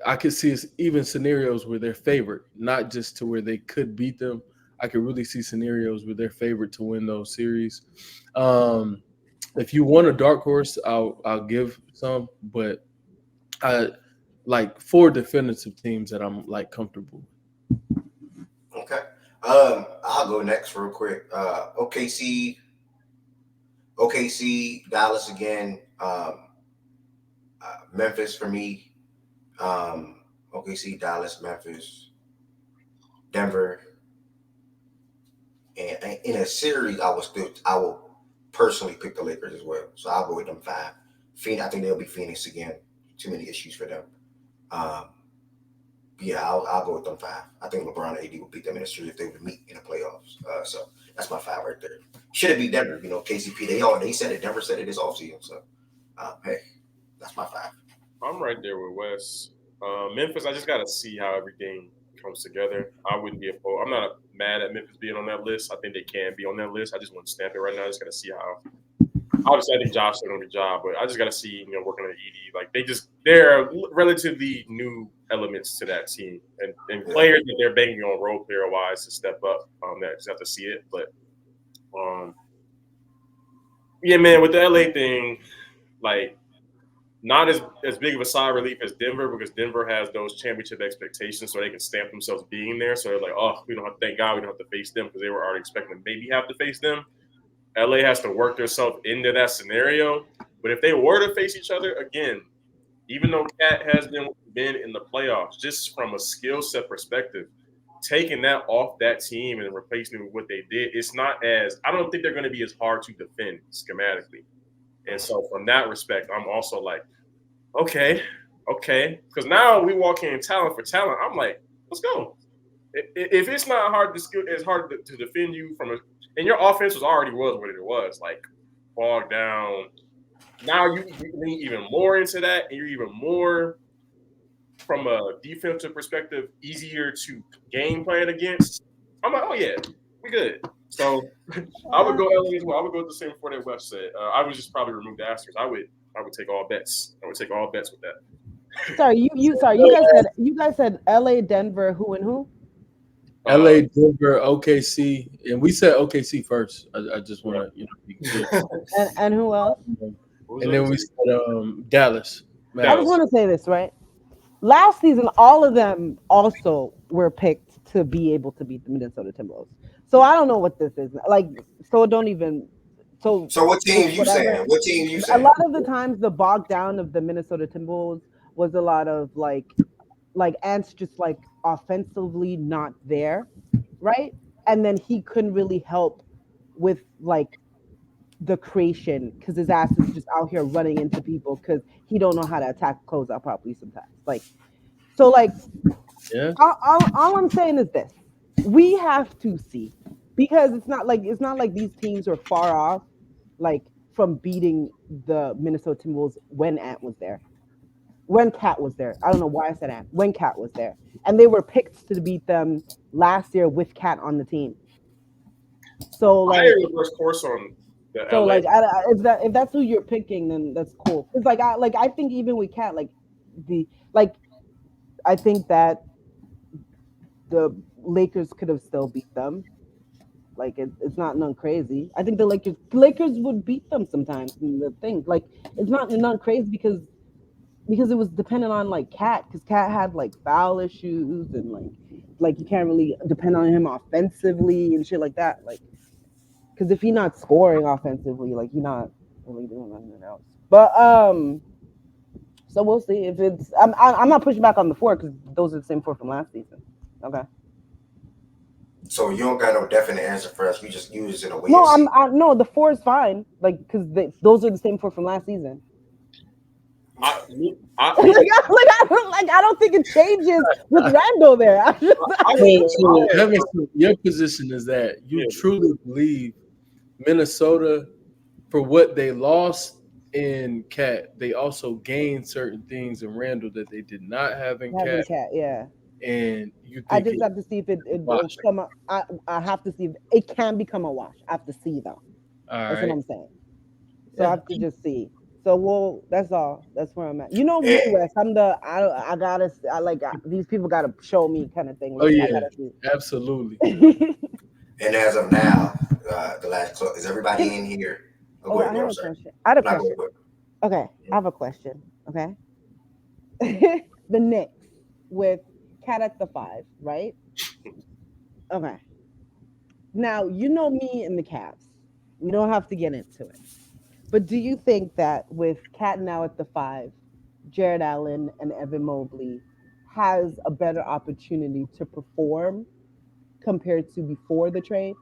I could see even scenarios where they're favored, not just to where they could beat them. I could really see scenarios where they're favored to win those series. If you want a dark horse, I'll give some, but I four definitive teams that I'm comfortable with. Okay. I'll go next real quick. OKC, Dallas again. Memphis for me. OKC, Dallas, Memphis, Denver. And in a series, I will personally pick the Lakers as well. So I'll go with them 5. Phoenix, I think they'll be Phoenix again. Too many issues for them. I'll go with them 5. I think LeBron and AD will beat them in a series if they would meet in the playoffs. So that's my 5 right there. Should have beat Denver. KCP. They said it. Denver said it this offseason. So hey, that's my 5. I'm right there with Wes. Memphis, I just got to see how everything comes together. I wouldn't be opposed. I'm not mad at Memphis being on that list. I think they can be on that list. I just want to stamp it right now. I just got to see how. Obviously, I think Josh is doing the job, but I just got to see, working on the ED. There are relatively new elements to that team and players that they're banking on role player wise to step up. That just have to see it. But, man, with the LA thing, not as big of a sigh of relief as Denver, because Denver has those championship expectations, so they can stamp themselves being there. So they're like, oh, thank God we don't have to face them, because they were already expecting to maybe have to face them. LA has to work themselves into that scenario. But if they were to face each other again, even though Cat has been in the playoffs, just from a skill set perspective, taking that off that team and replacing it with what they did, I don't think they're going to be as hard to defend schematically. And so from that respect, I'm also like, okay. Because now we walk in talent for talent. I'm like, let's go. If it's not hard to defend you and your offense already was what it was, bogged down. Now you lean even more into that, and you're even more, from a defensive perspective, easier to game plan against. I'm like, oh yeah, we good. So I would go LA as well. I would go with the same for that West said. I would just probably remove the asterisks. I would take all bets. I would take all bets with that. Sorry, you guys said LA, Denver, who and who? LA, Denver, OKC, and we said OKC first. I just want to be clear. and who else? And then we said Dallas. I just want to say this, right? last season, all of them also were picked to be able to beat the Minnesota Timberwolves. So I don't know what this is like. So don't even. So So what team you whatever. saying? What team you A saying? lot of the times, the bog down of the Minnesota Timberwolves was a lot of like Ants just like offensively not there, right? And then he couldn't really help with like the creation because his ass is just out here running into people because he don't know how to attack closeout properly sometimes. Like so, like Yeah. all I'm saying is this: we have to see because it's not like these teams are far off, like from beating the Minnesota Timberwolves when Ant was there, when Cat was there. I don't know why I said Ant. When Cat was there, and they were picked to beat them last year with Cat on the team. So I like, reverse course on the so LA. like, if that's who you're picking, then that's cool. Because I think even with Cat, the like I think that the Lakers could have still beat them. Like it's not none crazy. I think the Lakers would beat them sometimes. And the thing, like it's not none crazy because it was dependent on like Cat because Cat had like foul issues and like you can't really depend on him offensively and shit like that. Like because if he's not scoring offensively, like he's not really doing nothing else. But so we'll see if it's. I'm not pushing back on the four because those are the same four from last season. Okay. So you don't got no definite answer for us. We just use it a wait No, and see. no. The four is fine. Like because those are the same four from last season. I, me, I, like, me, I don't think it changes with Randall there. I, So, I, Emerson, your position is that you yeah, truly believe Minnesota, for what they lost in Cat, they also gained certain things in Randall that they did not have in Having Cat, Cat, yeah. and you I think just it have to see if it'll washed. come up. I have to see if it can become a wash. I have to see though. All That's what right. I'm saying. So I Yeah. have to just see. So well, that's all. That's where I'm at. You know me, And Wes. I gotta. These people gotta show me kind of thing. Oh Like I yeah. gotta see. Absolutely. and as of now, the last club is everybody Can, in here. Oh, go oh, ahead, I go. have I'm a sorry. question. I had a Not going question. to. Okay, I have a question. Okay, the Knicks with Cat at the five, right? Okay. Now you know me and the Cavs. We don't have to get into it. But do you think that with Cat now at the five, Jared Allen and Evan Mobley has a better opportunity to perform compared to before the trade?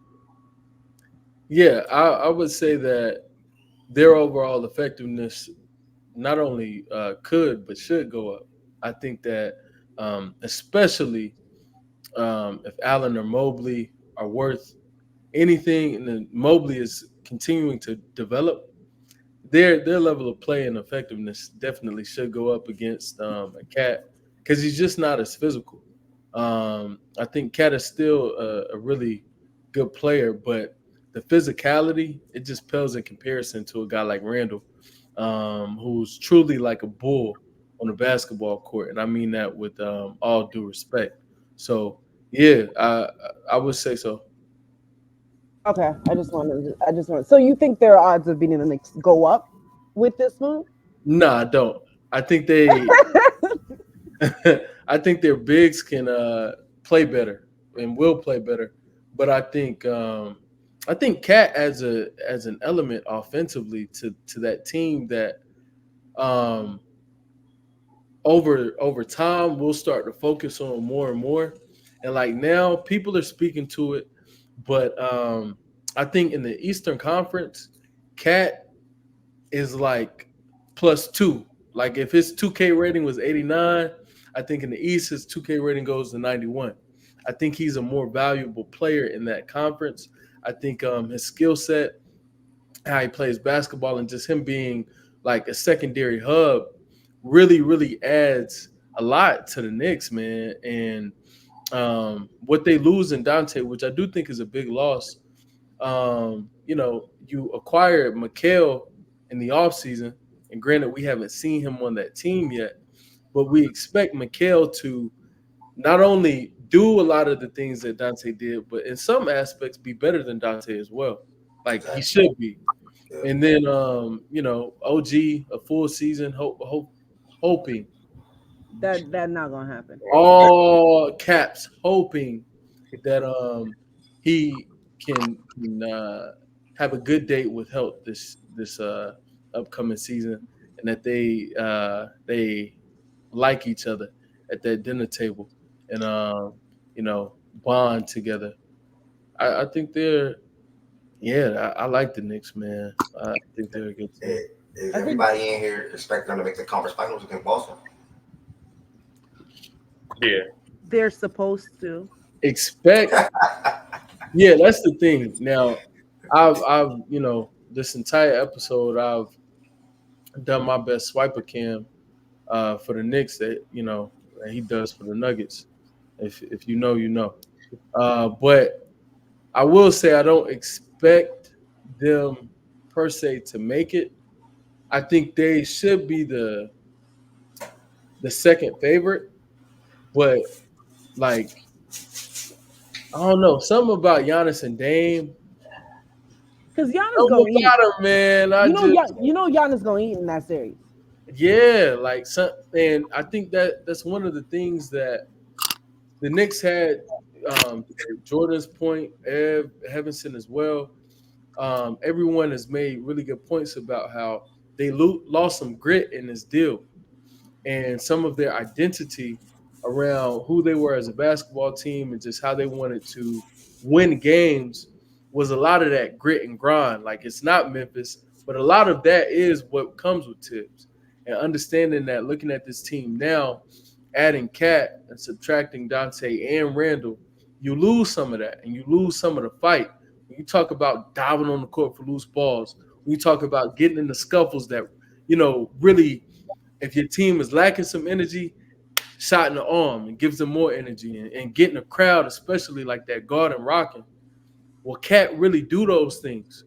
Yeah, I would say that their overall effectiveness not only could but should go up. I think that especially if Allen or Mobley are worth anything, and then Mobley is continuing to develop, their level of play and effectiveness definitely should go up against a Cat because he's just not as physical. I think Cat is still a really good player, but the physicality it just pales in comparison to a guy like Randall, who's truly like a bull on the basketball court, and I mean that with all due respect. So yeah, I would say so. Okay, I just wanted. So you think their odds of beating the Knicks go up with this move? No, I don't. I think they I think their bigs can play better and will play better, but I think Cat as an element offensively to that team that um, over time we'll start to focus on more and more, and like now people are speaking to it, but I think in the Eastern Conference, Cat is like +2. Like if his 2K rating was 89, I think in the East his 2K rating goes to 91. I think he's a more valuable player in that conference. I think his skill set, how he plays basketball, and just him being like a secondary hub really adds a lot to the Knicks, man. And what they lose in Dante, which I do think is a big loss, you acquired Mikal in the offseason, and granted, we haven't seen him on that team yet, but we expect Mikal to not only do a lot of the things that Dante did, but in some aspects be better than Dante as well. Like he Exactly. should be. Yeah. And then OG a full season, hoping. That not gonna happen. All caps, hoping that he can have a good date with health this upcoming season, and that they like each other at that dinner table and you know bond together. I think they're yeah. I like the Knicks, man. I think they're a good team. Is I think everybody in here expecting them to make the conference finals against Boston? Yeah, they're supposed to. Expect yeah, that's the thing. Now, I've this entire episode I've done my best swiper cam for the Knicks that that he does for the Nuggets. If you know, you know. But I will say I don't expect them per se to make it. I think they should be the second favorite, but like I don't know, something about Giannis and Dame. Because Giannis Something gonna eat. about him, man. I just You know Giannis gonna eat in that series. yeah, like some, and I think that's one of the things that the Knicks had. Jordan's point, Heavenson as well. Everyone has made really good points about how they lost some grit in this deal and some of their identity around who they were as a basketball team and just how they wanted to win games was a lot of that grit and grind. Like it's not Memphis, but a lot of that is what comes with Tibbs. And understanding that, looking at this team now, adding Cat and subtracting Dante and Randle, you lose some of that and you lose some of the fight. When you talk about diving on the court for loose balls, when you talk about getting in the scuffles that, really if your team is lacking some energy, shot in the arm and gives them more energy and getting a crowd, especially like that Garden rocking. Will Cat really do those things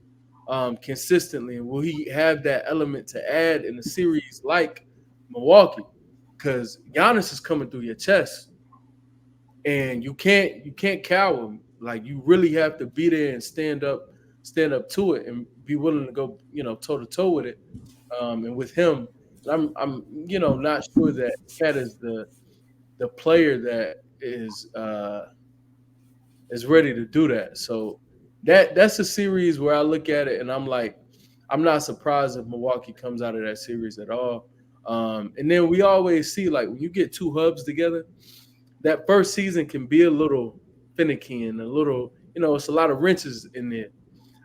consistently? And will he have that element to add in a series like Milwaukee? Because Giannis is coming through your chest, and you can't cower him. Like you really have to be there and stand up to it, and be willing to go toe to toe with it. And with him, I'm not sure that Cat is the player that is ready to do that. So that's a series where I look at it and I'm like, I'm not surprised if Milwaukee comes out of that series at all. And then we always see like when you get two hubs together, that first season can be a little finicky and a little, it's a lot of wrenches in there.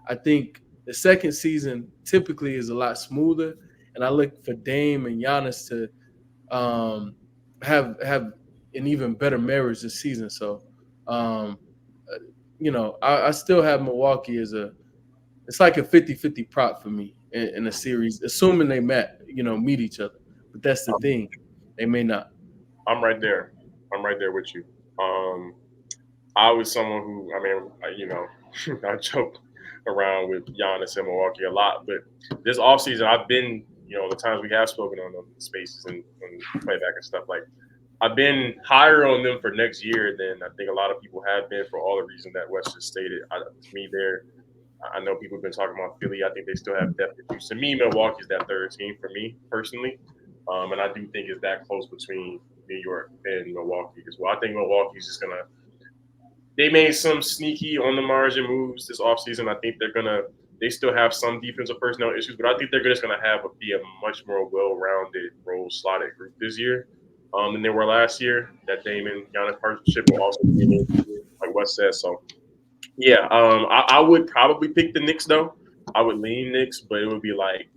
I think the second season typically is a lot smoother, and I look for Dame and Giannis to um, have an even better marriage this season. So, um, I still have Milwaukee as it's like a 50-50 prop for me in a series, assuming they meet each other. But that's the thing, they may not. I'm right there. I'm right there with you. Um, I was someone who, I joke around with Giannis and Milwaukee a lot, but this offseason, I've been, the times we have spoken on the spaces and playback and stuff, like, I've been higher on them for next year than I think a lot of people have been for all the reasons that Wes just stated. To me, I know people have been talking about Philly. I think they still have depth issues. To me, Milwaukee's that third team for me personally, and I do think it's that close between New York and Milwaukee as well. I think Milwaukee's just gonna. They made some sneaky on the margin moves this offseason. I think they still have some defensive personnel issues, but I think they're just gonna be a much more well-rounded, role-slotted group this year than they were last year. That Damon Giannis partnership will also be in it, like Wes said. So yeah, I would probably pick the Knicks though. I would lean Knicks, but it would be like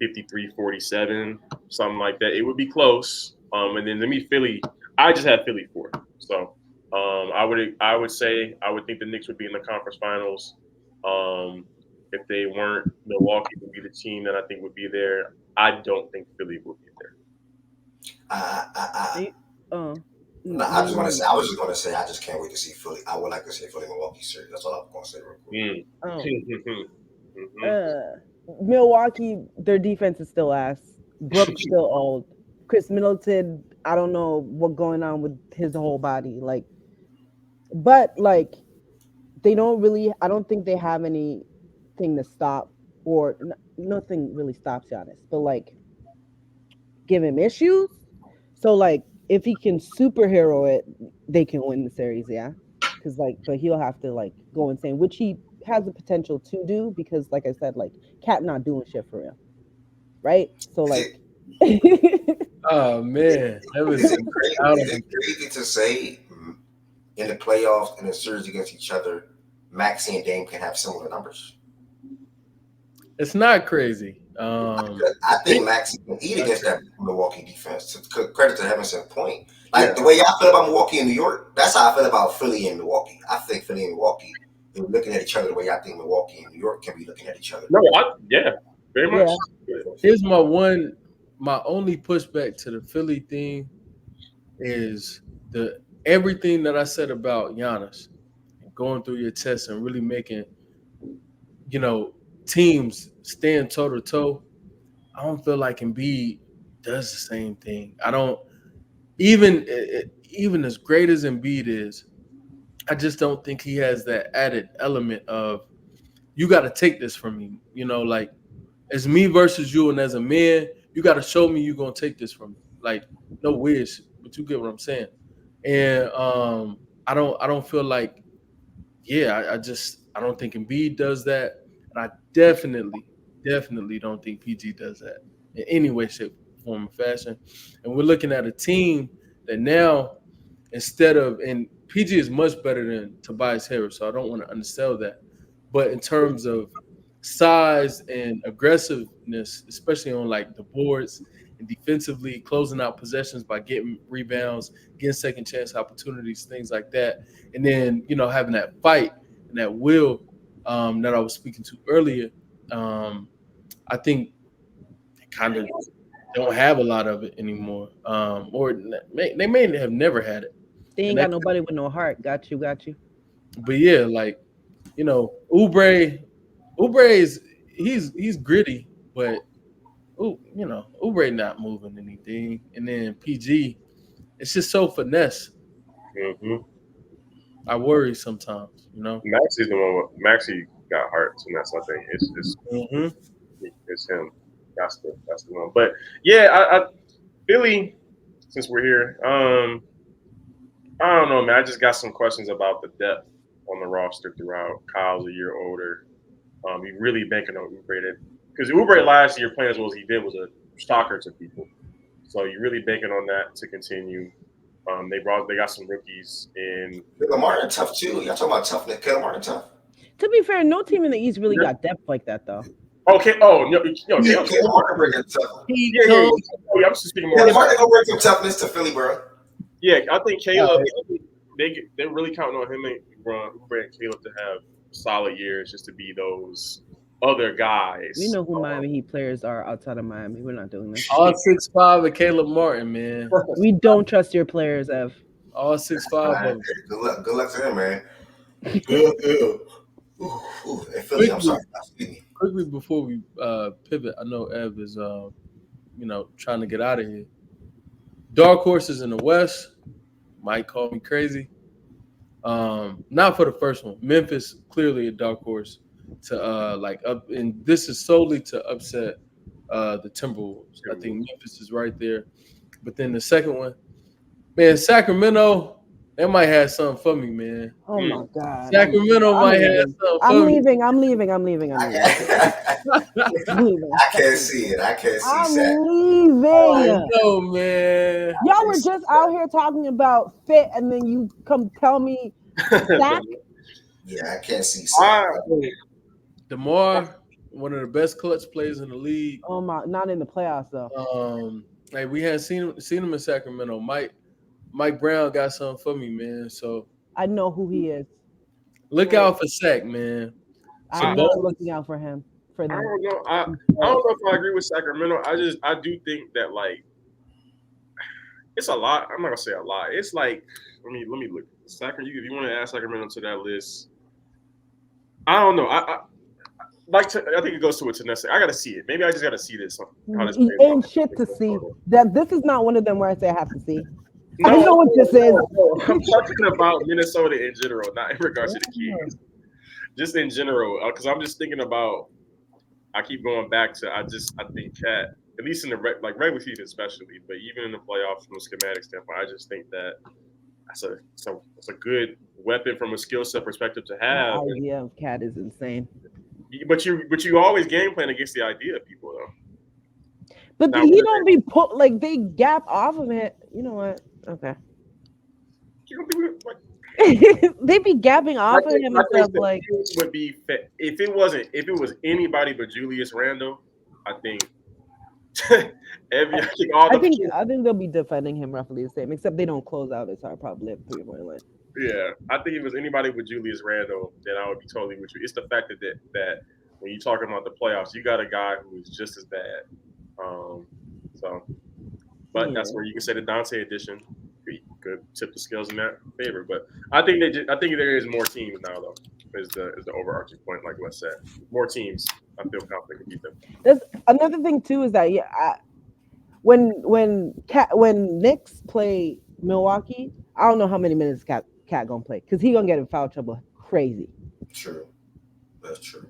53-47, something like that. It would be close. And then Philly. I just had Philly for it. So I would say I would think the Knicks would be in the conference finals. If they weren't, Milwaukee would be the team that I think would be there. I don't think Philly would be there. I just want to say, I was just going to say, I just can't wait to see Philly. I would like to see Philly Milwaukee series. That's all I'm going to say real quick. Milwaukee, their defense is still ass. Brooks still old. Chris Middleton, I don't know what's going on with his whole body. But they don't really. I don't think they have anything to stop, or nothing really stops Giannis. But give him issues. So like, if he can superhero it, they can win the series. Yeah, because like, but he'll have to like go insane, which he has the potential to do because, like I said, like Cat not doing shit for real, right? So Is like, it Oh man, that was is it crazy? out Is of it crazy to say in the playoffs in a series against each other, Maxey and Dame can have similar numbers? It's not crazy. I think Maxey can eat against that Milwaukee defense. Credit to Evanson's point. Like Yeah. the way I feel about Milwaukee and New York, that's how I feel about Philly and Milwaukee. I think Philly and Milwaukee, they're looking at each other the way I think Milwaukee and New York can be looking at each other. No, very much. Yeah. Here's my only pushback to the Philly thing is the everything that I said about Giannis going through your tests and really making, teams stand toe to toe. I don't feel like Embiid does the same thing. I don't even as great as Embiid is, I just don't think he has that added element of you got to take this from me. Like as me versus you, and as a man, you got to show me you're gonna take this from me. Like no wish, but you get what I'm saying. And I don't feel like, I don't think Embiid does that, and I definitely don't think PG does that in any way, shape, form, or fashion. And we're looking at a team that now, and PG is much better than Tobias Harris, so I don't want to undersell that. But in terms of size and aggressiveness, especially on like the boards and defensively, closing out possessions by getting rebounds, getting second chance opportunities, things like that, and then having that fight and that will that I was speaking to earlier. I think they kind of don't have a lot of it anymore, or they may have never had it. They ain't And got nobody with no heart. Got you. but yeah, like Oubre is he's gritty, but Oubre not moving anything. And then PG, it's just so finesse. Mm-hmm. I worry sometimes, Maxey's the one. Maxey got hearts, and that's I think Mm-hmm. it's him. That's the one. But yeah, I Philly. Since we're here, I don't know, man. I just got some questions about the depth on the roster throughout. Kyle's a year older. You really banking on Oubre because Oubre last year playing as well as he did was a shocker to people. So you really banking on that to continue. They got some rookies in. Caleb Martin tough too. Y'all talking about toughness? Caleb Martin tough. To be fair, no team in the East really got depth like that though. Okay. Oh no. Yeah, Caleb Martin bringing tough. Yeah. Oh, yeah, I'm just speaking more. Caleb Martin gonna bring some toughness to Philly, bro. Yeah, I think Caleb. They're really counting on him and Oubre and Caleb to have solid years just to be those other guys. We know who Miami Heat players are outside of Miami. We're not doing this. All 6'5" of Caleb Martin, man. We don't trust your players, Ev. All 6'5" of them. Good luck to them, man. Good. Hey, Philly, I'm sorry. Quickly before we pivot, I know Ev is trying to get out of here. Dark horses in the West might call me crazy. Not for the first one. Memphis clearly a dark horse to up, and this is solely to upset the Timberwolves. I think Memphis is right there. But then the second one, man, Sacramento, they might have something for me, man. Oh my God. Sacramento might have something for me. I'm leaving. I can't see it. I can't see I'm leaving. Oh, man. Y'all were just out here talking about fit, and then you come tell me Sac. Yeah, I can't see Sac. DeMar, one of the best clutch players in the league. Oh my, not in the playoffs though. Hey, we had seen him in Sacramento. Mike Brown got something for me, man. So I know who he is. Look out for Sac, man. I'm not looking out for him. For them. I don't know. I don't know if I agree with Sacramento. I do think that like it's a lot. I'm not gonna say a lot. It's like let me look. Sacramento. If you want to add Sacramento to that list, I don't know. I think it goes to a Tennessee. I gotta see it. Maybe I just gotta see this. Ain't shit to see. That this is not one of them where I say I have to see. No, I know what this is. I'm talking about Minnesota in general, not in regards to the Kings. Just in general, because I'm just thinking about. I keep going back to. I think Cat. at least in the regular season especially, but even in the playoffs from a schematic standpoint, I just think that it's a good weapon from a skill set perspective to have. The idea of Cat is insane. But you always game plan against the idea of people though. But Now, he don't be put like they gap off of it. You know what? Okay. They be gapping off of him and stuff like. Would be if it was anybody but Julius Randle, I think. I think they'll be defending him roughly the same, except they don't close out as hard probably at 3-point line. Yeah, I think if it was anybody with Julius Randle, then I would be totally with you. It's the fact that when you're talking about the playoffs, you got a guy who is just as bad. That's where you can say the Donte edition could tip the scales in that favor. But I think there is more teams now though. Is the overarching point, like Wes said. More teams, I feel confident can beat them. There's another thing too is that when Knicks play Milwaukee, I don't know how many minutes Cat gonna play because he gonna get in foul trouble crazy. True, that's true.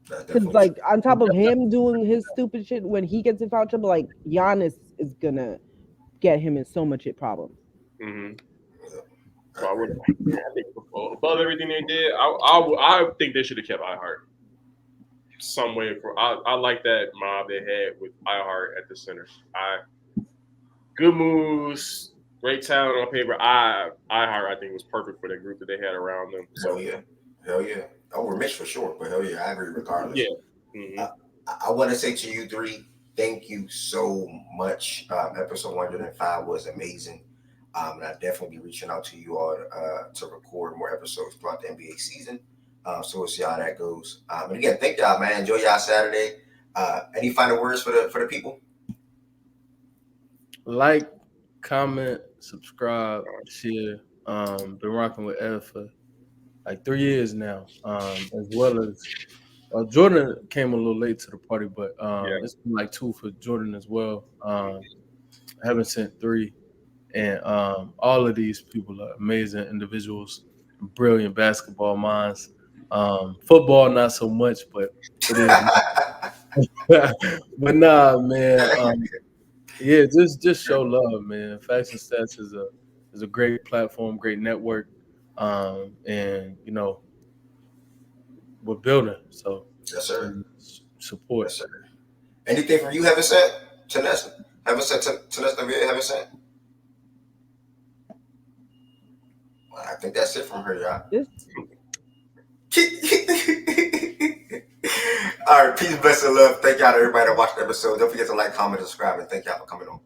Because like on top of him doing his stupid shit, when he gets in foul trouble, like Giannis is gonna get him in so much problems. Mm-hmm. So I think above everything they did, I think they should have kept Ihart some way. I like that mob they had with Ihart at the center. Good moves, great talent on paper. Ihart, I think, was perfect for the group that they had around them. So hell yeah. Over Mitch for sure, but hell yeah, I agree regardless. Yeah. Mm-hmm. I want to say to you three, thank you so much. Episode 105 was amazing. And I'll definitely be reaching out to you all to record more episodes throughout the NBA season. So we'll see how that goes. And again, thank y'all, man. Enjoy y'all Saturday. Any final words for the people? Like, comment, subscribe, share. Been rocking with Ed for like 3 years now. As well as Jordan came a little late to the party, but it's been like 2 for Jordan as well. Heaven Sent 3. And all of these people are amazing individuals, brilliant basketball minds. Football, not so much, but it is. But nah, man. Just show love, man. Facts and Stats is a great platform, great network, and we're building. So yes, sir. Support. Yes, sir. Anything from you, Heaven Sent? Tanessa? Heaven Sent? I think that's it from her, y'all. Yes. All right, peace, bless, and love. Thank y'all to everybody that watched the episode. Don't forget to like, comment, subscribe, and thank y'all for coming on.